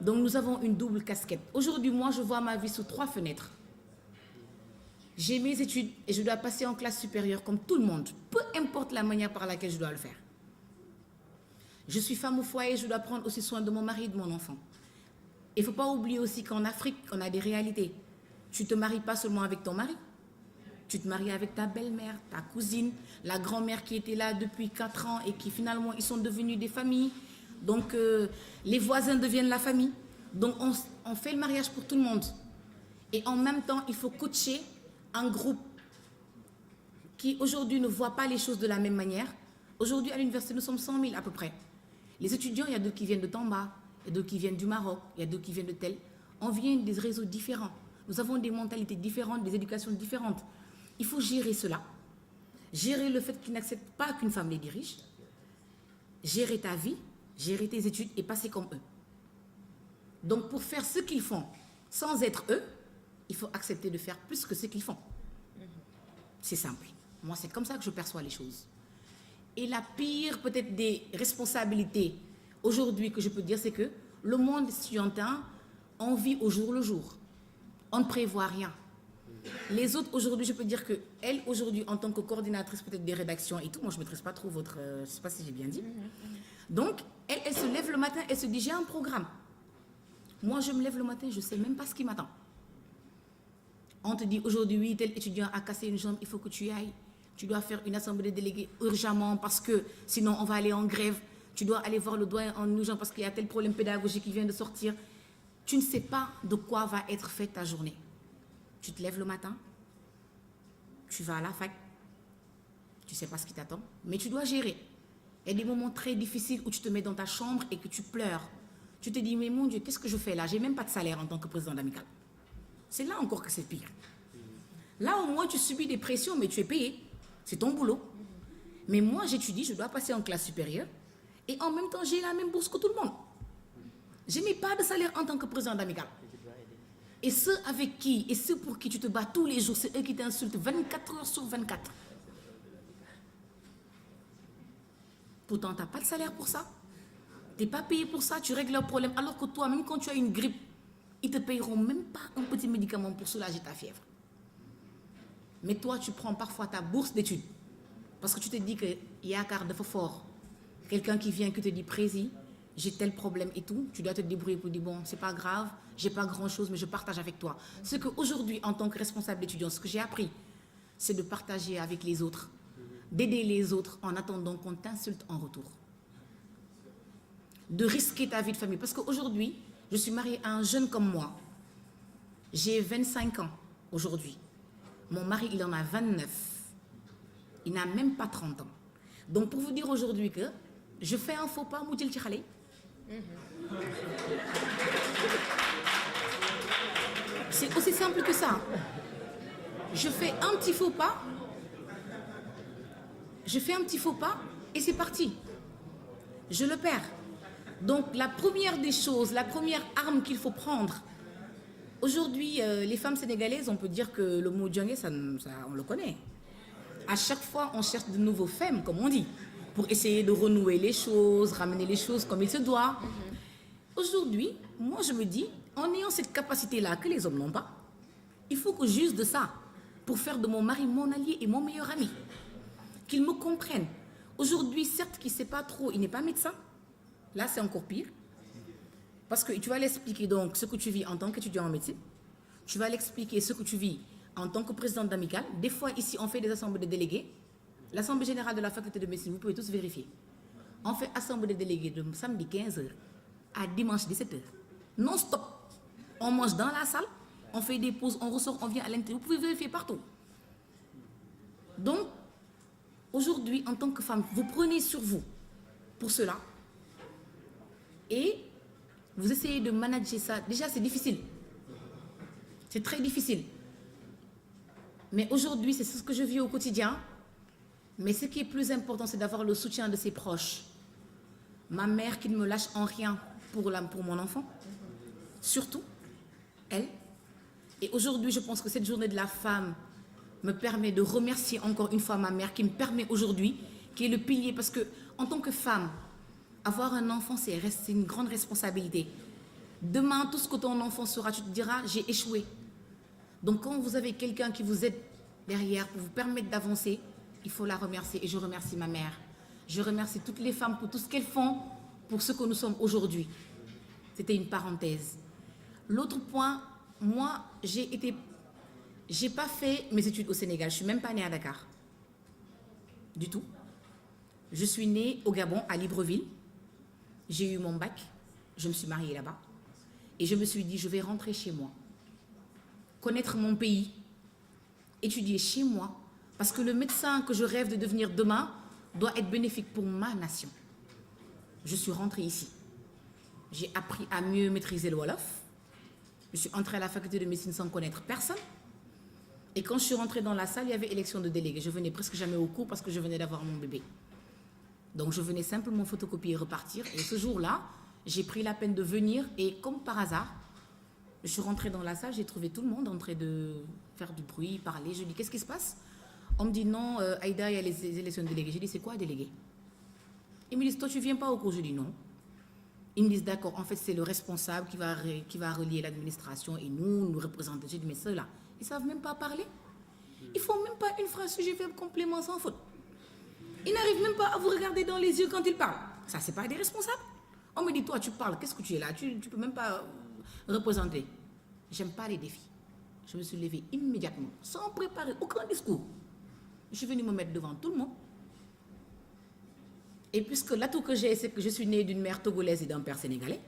Donc nous avons une double casquette. Aujourd'hui, moi, je vois ma vie sous 3 fenêtres. J'ai mes études et je dois passer en classe supérieure comme tout le monde, peu importe la manière par laquelle je dois le faire. Je suis femme au foyer, je dois prendre aussi soin de mon mari et de mon enfant. Il ne faut pas oublier aussi qu'en Afrique, on a des réalités. Tu ne te maries pas seulement avec ton mari. Tu te maries avec ta belle-mère, ta cousine, la grand-mère qui était là depuis 4 ans et qui finalement, ils sont devenus des familles. Donc, les voisins deviennent la famille. Donc, on fait le mariage pour tout le monde. Et en même temps, il faut coacher un groupe qui aujourd'hui ne voit pas les choses de la même manière. Aujourd'hui, à l'université, nous sommes 100 000 à peu près. Les étudiants, il y a d'autres qui viennent de Tamba, il y a d'autres qui viennent du Maroc, il y a d'autres qui viennent de tel. On vient des réseaux différents. Nous avons des mentalités différentes, des éducations différentes. Il faut gérer cela. Gérer le fait qu'ils n'acceptent pas qu'une femme les dirige. Gérer ta vie, gérer tes études et passer comme eux. Donc, pour faire ce qu'ils font sans être eux, il faut accepter de faire plus que ce qu'ils font. C'est simple. Moi, c'est comme ça que je perçois les choses. Et la pire, peut-être, des responsabilités aujourd'hui que je peux dire, c'est que le monde estudiantin, on vit au jour le jour. On ne prévoit rien. Les autres, aujourd'hui, je peux dire qu'elle, aujourd'hui, en tant que coordinatrice peut-être des rédactions et tout, moi, je ne maîtrise pas trop votre... je ne sais pas si j'ai bien dit. Donc, elle se lève le matin, elle se dit, j'ai un programme. Moi, je me lève le matin, je ne sais même pas ce qui m'attend. On te dit, aujourd'hui, tel étudiant a cassé une jambe, il faut que tu y ailles. Tu dois faire une assemblée de délégués urgemment parce que sinon, on va aller en grève. Tu dois aller voir le doyen en urgence parce qu'il y a tel problème pédagogique qui vient de sortir. Tu ne sais pas de quoi va être faite ta journée. Tu te lèves le matin, tu vas à la fac, tu ne sais pas ce qui t'attend, mais tu dois gérer. Il y a des moments très difficiles où tu te mets dans ta chambre et que tu pleures. Tu te dis, mais mon Dieu, qu'est-ce que je fais là? Je n'ai même pas de salaire en tant que président d'amicale. C'est là encore que c'est pire. Là, au moins, tu subis des pressions, mais tu es payé. C'est ton boulot. Mais moi, j'étudie, je dois passer en classe supérieure et en même temps, j'ai la même bourse que tout le monde. Je n'ai pas de salaire en tant que président d'amicale. Et ceux avec qui, et ceux pour qui tu te bats tous les jours, c'est eux qui t'insultent 24 heures sur 24. Pourtant, tu n'as pas de salaire pour ça. Tu n'es pas payé pour ça, tu règles leurs problèmes. Alors que toi, même quand tu as une grippe, ils ne te payeront même pas un petit médicament pour soulager ta fièvre. Mais toi, tu prends parfois ta bourse d'études. Parce que tu te dis qu'il y a un quart de fort. Quelqu'un qui vient, qui te dit, Prési, j'ai tel problème et tout, tu dois te débrouiller pour dire, bon, c'est pas grave, j'ai pas grand-chose, mais je partage avec toi. Ce qu'aujourd'hui, en tant que responsable étudiant, ce que j'ai appris, c'est de partager avec les autres, d'aider les autres en attendant qu'on t'insulte en retour. De risquer ta vie de famille. Parce qu'aujourd'hui, je suis mariée à un jeune comme moi. J'ai 25 ans aujourd'hui. Mon mari, il en a 29. Il n'a même pas 30 ans. Donc, pour vous dire aujourd'hui que je fais un faux pas, Moudjil Tchikhalé. C'est aussi simple que ça. Je fais un petit faux pas. Je fais un petit faux pas et c'est parti. Je le perds. Donc, la première des choses, la première arme qu'il faut prendre, aujourd'hui, les femmes sénégalaises, on peut dire que le mot djangé, ça, on le connaît. À chaque fois, on cherche de nouveaux femmes, comme on dit, pour essayer de renouer les choses, ramener les choses comme il se doit. Aujourd'hui, moi, je me dis, en ayant cette capacité-là que les hommes n'ont pas, il faut que j'use de ça pour faire de mon mari mon allié et mon meilleur ami. Qu'il me comprenne. Aujourd'hui, certes, qu'il ne sait pas trop, il n'est pas médecin. Là, c'est encore pire. Parce que tu vas l'expliquer donc ce que tu vis en tant qu'étudiant en médecine. Tu vas l'expliquer ce que tu vis en tant que présidente d'amicale. Des fois, ici, on fait des assemblées de délégués. L'assemblée générale de la faculté de médecine, vous pouvez tous vérifier. On fait assemblée de délégués de samedi 15h à dimanche 17h. Non-stop. On mange dans la salle, on fait des pauses, on ressort, on vient à l'intérieur. Vous pouvez vérifier partout. Donc, aujourd'hui, en tant que femme, vous prenez sur vous pour cela et vous essayez de manager ça. Déjà, c'est difficile. C'est très difficile. Mais aujourd'hui, c'est ce que je vis au quotidien. Mais ce qui est plus important, c'est d'avoir le soutien de ses proches. Ma mère qui ne me lâche en rien pour mon enfant. Surtout, elle. Et aujourd'hui, je pense que cette journée de la femme me permet de remercier encore une fois ma mère qui me permet aujourd'hui, qui est le pilier. Parce que en tant que femme, avoir un enfant, c'est une grande responsabilité. Demain, tout ce que ton enfant sera, tu te diras, j'ai échoué. Donc quand vous avez quelqu'un qui vous aide derrière pour vous permettre d'avancer, il faut la remercier. Et je remercie ma mère. Je remercie toutes les femmes pour tout ce qu'elles font pour ce que nous sommes aujourd'hui. C'était une parenthèse. L'autre point, moi, j'ai pas fait mes études au Sénégal. Je suis même pas née à Dakar. Du tout. Je suis née au Gabon, à Libreville. J'ai eu mon bac. Je me suis mariée là-bas. Et je me suis dit, je vais rentrer chez moi. Connaître mon pays. Étudier chez moi. Parce que le médecin que je rêve de devenir demain doit être bénéfique pour ma nation. Je suis rentrée ici. J'ai appris à mieux maîtriser le Wolof. Je suis entrée à la faculté de médecine sans connaître personne. Et quand je suis rentrée dans la salle, il y avait élection de délégués. Je venais presque jamais au cours parce que je venais d'avoir mon bébé. Donc je venais simplement photocopier et repartir. Et ce jour-là, j'ai pris la peine de venir et comme par hasard, je suis rentrée dans la salle, j'ai trouvé tout le monde en train de faire du bruit, parler. Je dis, qu'est-ce qui se passe? On me dit, non, Aïda, il y a les élections de délégués. J'ai dit, c'est quoi délégué? Ils me disent, toi, tu ne viens pas au cours? Je dis, non. Ils me disent, d'accord, en fait, c'est le responsable qui va relier l'administration et nous représenter. J'ai dit, mais ceux-là, Ils ne savent même pas parler. Ils ne font même pas une phrase sujet verbe complément sans faute. Ils n'arrivent même pas à vous regarder dans les yeux quand ils parlent. Ça, ce n'est pas des responsables. On me dit, toi, tu parles, qu'est-ce que tu es là? Tu ne peux même pas représenter. J'aime pas les défis. Je me suis levée immédiatement, sans préparer aucun discours. Je suis venue me mettre devant tout le monde. Et puisque l'atout que j'ai, c'est que je suis née d'une mère togolaise et d'un père sénégalais,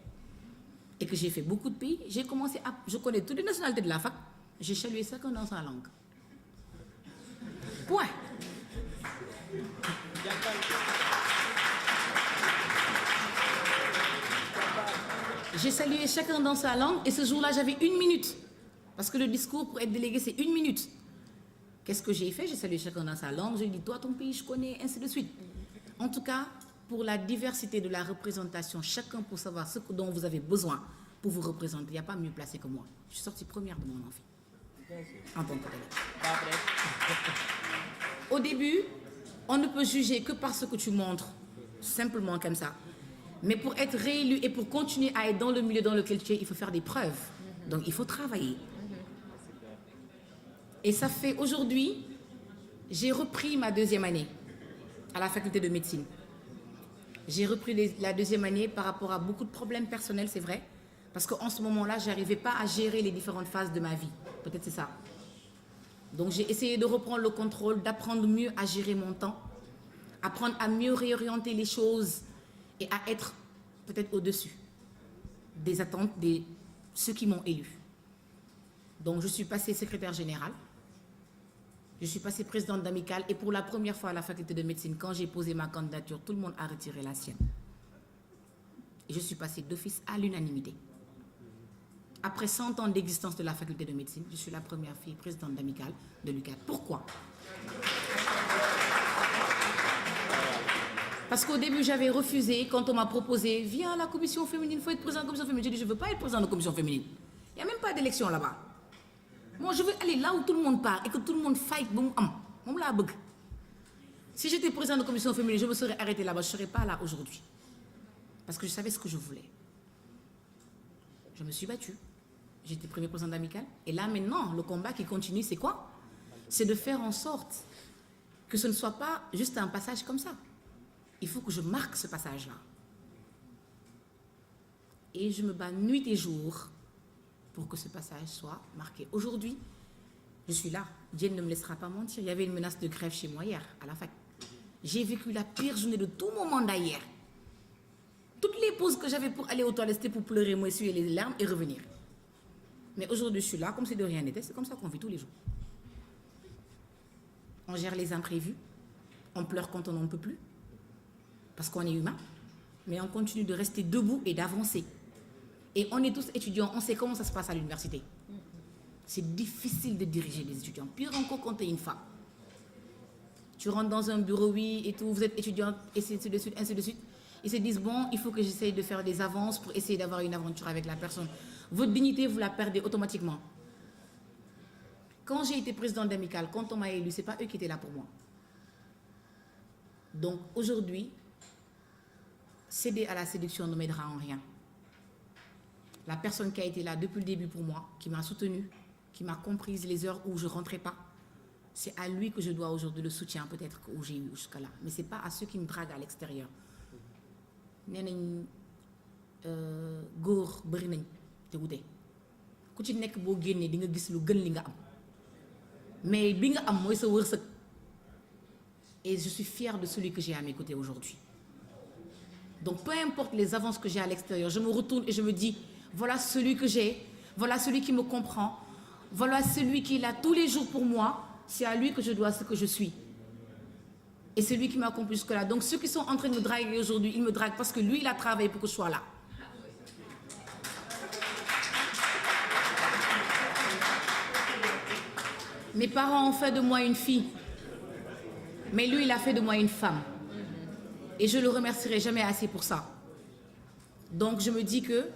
et que j'ai fait beaucoup de pays, j'ai commencé à... Je connais toutes les nationalités de la fac, j'ai salué chacun dans sa langue. Point. J'ai salué chacun dans sa langue, et ce jour-là, j'avais 1 minute. Parce que le discours, pour être délégué, c'est 1 minute. Qu'est-ce que j'ai fait? J'ai salué chacun dans sa langue, j'ai dit, toi, ton pays, je connais, ainsi de suite. En tout cas, pour la diversité de la représentation, chacun pour savoir ce dont vous avez besoin pour vous représenter, il n'y a pas mieux placé que moi. Je suis sortie première de mon amphi. En tant que telle. Au début, on ne peut juger que par ce que tu montres, simplement comme ça. Mais pour être réélu et pour continuer à être dans le milieu dans lequel tu es, il faut faire des preuves. Donc, il faut travailler. Et ça fait aujourd'hui, j'ai repris ma 2e année à la faculté de médecine. J'ai repris la 2e année par rapport à beaucoup de problèmes personnels, c'est vrai. Parce qu'en ce moment-là, je n'arrivais pas à gérer les différentes phases de ma vie. Peut-être c'est ça. Donc j'ai essayé de reprendre le contrôle, d'apprendre mieux à gérer mon temps, apprendre à mieux réorienter les choses et à être peut-être au-dessus des attentes de ceux qui m'ont élu. Donc je suis passée secrétaire générale, je suis passée présidente d'amicale et pour la première fois à la faculté de médecine, quand j'ai posé ma candidature, tout le monde a retiré la sienne. Et je suis passée d'office à l'unanimité. Après 100 ans d'existence de la faculté de médecine, je suis la première fille présidente d'amicale de l'UQAD. Pourquoi? Parce qu'au début, j'avais refusé quand on m'a proposé « Viens à la commission féminine, il faut être président de la commission féminine ». J'ai dit « Je ne veux pas être président de la commission féminine. Il n'y a même pas d'élection là-bas. Moi, je veux aller là où tout le monde part et que tout le monde fight. Si j'étais président de la commission féminine, je me serais arrêtée là-bas. Je ne serais pas là aujourd'hui. Parce que je savais ce que je voulais. Je me suis battue. J'étais premier président d'amicale. Et là, maintenant, le combat qui continue, c'est quoi? C'est de faire en sorte que ce ne soit pas juste un passage comme ça. Il faut que je marque ce passage-là. Et je me bats nuit et jour pour que ce passage soit marqué. Aujourd'hui, je suis là. Dieu ne me laissera pas mentir. Il y avait une menace de grève chez moi hier, à la fac. J'ai vécu la pire journée de tout mon mandat hier. Toutes les pauses que j'avais pour aller aux toilettes, c'était pour pleurer, m'essuyer les larmes et revenir. Mais aujourd'hui, je suis là, comme si de rien n'était. C'est comme ça qu'on vit tous les jours. On gère les imprévus. On pleure quand on n'en peut plus. Parce qu'on est humain. Mais on continue de rester debout et d'avancer. Et on est tous étudiants. On sait comment ça se passe à l'université. C'est difficile de diriger les étudiants. Pire encore quand tu es une femme. Tu rentres dans un bureau, oui, et tout. Vous êtes étudiante, et ainsi de suite, ainsi de suite. Ils se disent, bon, il faut que j'essaye de faire des avances pour essayer d'avoir une aventure avec la personne. Votre dignité, vous la perdez automatiquement. Quand j'ai été présidente d'amicale, quand on m'a élu, ce n'est pas eux qui étaient là pour moi. Donc aujourd'hui, céder à la séduction ne m'aidera en rien. La personne qui a été là depuis le début pour moi, qui m'a soutenue, qui m'a comprise les heures où je ne rentrais pas, c'est à lui que je dois aujourd'hui le soutien peut-être que j'ai eu jusqu'à là. Mais ce n'est pas à ceux qui me draguent à l'extérieur. Nee nañ góor bëri nañ te wute ku ci nekk boo génnee di nga gis lu gën li nga am mais bi nga am mooy sa wërsëg et je suis fière de celui que j'ai à mes côtés aujourd'hui. Donc peu importe les avances que j'ai à l'extérieur, je me retourne et je me dis voilà celui que j'ai, voilà celui qui me comprend, voilà celui qui est là tous les jours pour moi, c'est à lui que je dois ce que je suis. Et c'est lui qui m'a accompli jusque-là. Donc ceux qui sont en train de me draguer aujourd'hui, ils me draguent parce que lui, il a travaillé pour que je sois là. Mes parents ont fait de moi une fille. Mais lui, il a fait de moi une femme. Et je ne le remercierai jamais assez pour ça. Donc je me dis que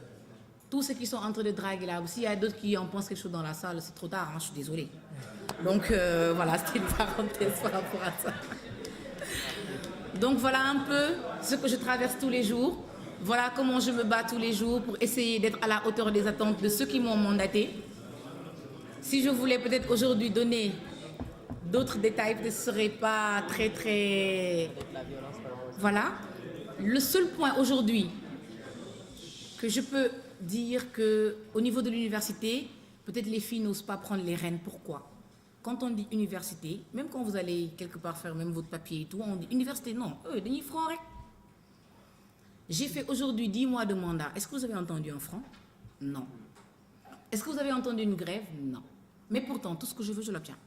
tous ceux qui sont en train de draguer là, s'il y a d'autres qui en pensent quelque chose dans la salle, c'est trop tard, hein, je suis désolée. Donc voilà, c'était une parenthèse par rapport à ça. Donc voilà un peu ce que je traverse tous les jours. Voilà comment je me bats tous les jours pour essayer d'être à la hauteur des attentes de ceux qui m'ont mandaté. Si je voulais peut-être aujourd'hui donner d'autres détails, peut-être ce ne serait pas très... Voilà. Le seul point aujourd'hui que je peux dire qu'au niveau de l'université, peut-être les filles n'osent pas prendre les rênes. Pourquoi? Quand on dit université, même quand vous allez quelque part faire même votre papier et tout, on dit université, non. Eux, ils feront rien. J'ai fait aujourd'hui 10 mois de mandat. Est-ce que vous avez entendu un franc? Non. Est-ce que vous avez entendu une grève? Non. Mais pourtant, tout ce que je veux, je l'obtiens.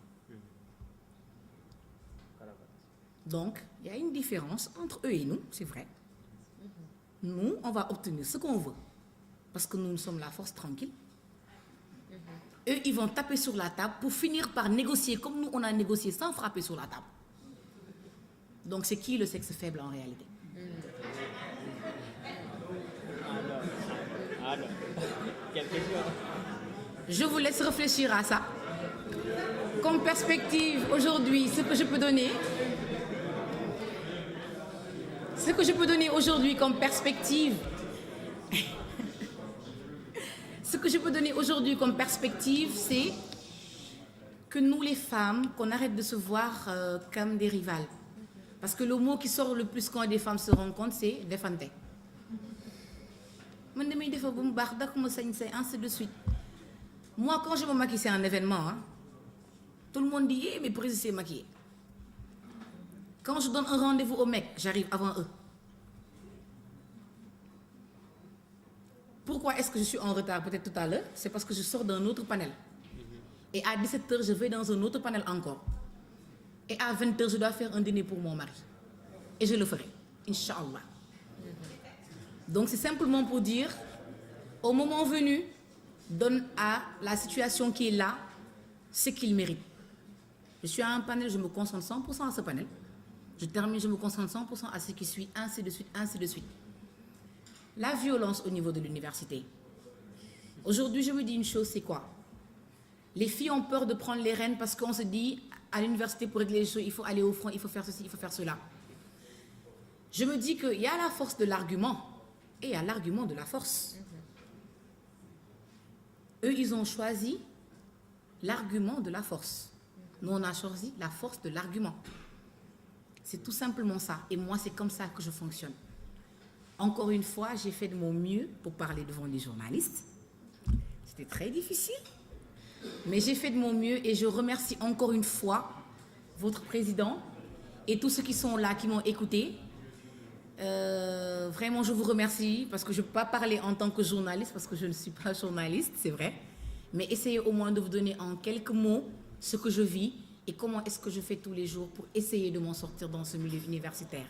Donc, il y a une différence entre eux et nous, c'est vrai. Nous, on va obtenir ce qu'on veut. Parce que nous sommes la force tranquille. Eux, ils vont taper sur la table pour finir par négocier comme nous, on a négocié sans frapper sur la table. Donc, c'est qui le sexe faible en réalité? Alors, quelque chose. Je vous laisse réfléchir à ça. Comme perspective, aujourd'hui, ce que je peux donner aujourd'hui comme perspective, c'est que nous, les femmes, qu'on arrête de se voir comme des rivales. Parce que le mot qui sort le plus quand des femmes se rencontrent, c'est « défante ». Ainsi de suite. Moi, quand je me maquille, c'est un événement. Hein. Tout le monde dit, mais pourquoi c'est maquillé? Quand je donne un rendez-vous aux mecs, j'arrive avant eux. Pourquoi est-ce que je suis en retard peut-être tout à l'heure? C'est parce que je sors d'un autre panel. Et à 17h, je vais dans un autre panel encore. Et à 20h, je dois faire un dîner pour mon mari. Et je le ferai, Inch'Allah. Donc c'est simplement pour dire, au moment venu, donne à la situation qui est là ce qu'il mérite. Je suis à un panel, je me concentre 100% à ce panel. Je termine, je me concentre 100% à ce qui suit, ainsi de suite, ainsi de suite. La violence au niveau de l'université. Aujourd'hui, je me dis une chose, c'est quoi? Les filles ont peur de prendre les rênes parce qu'on se dit, à l'université, pour régler les choses, il faut aller au front, il faut faire ceci, il faut faire cela. Je me dis qu'il y a la force de l'argument et il y a l'argument de la force. Eux, ils ont choisi l'argument de la force. Nous, on a choisi la force de l'argument. C'est tout simplement ça. Et moi, c'est comme ça que je fonctionne. Encore une fois, j'ai fait de mon mieux pour parler devant les journalistes. C'était très difficile. Mais j'ai fait de mon mieux et je remercie encore une fois votre président et tous ceux qui sont là, qui m'ont écouté. Vraiment, je vous remercie parce que je ne peux pas parler en tant que journaliste parce que je ne suis pas journaliste, c'est vrai. Mais essayez au moins de vous donner en quelques mots ce que je vis et comment est-ce que je fais tous les jours pour essayer de m'en sortir dans ce milieu universitaire.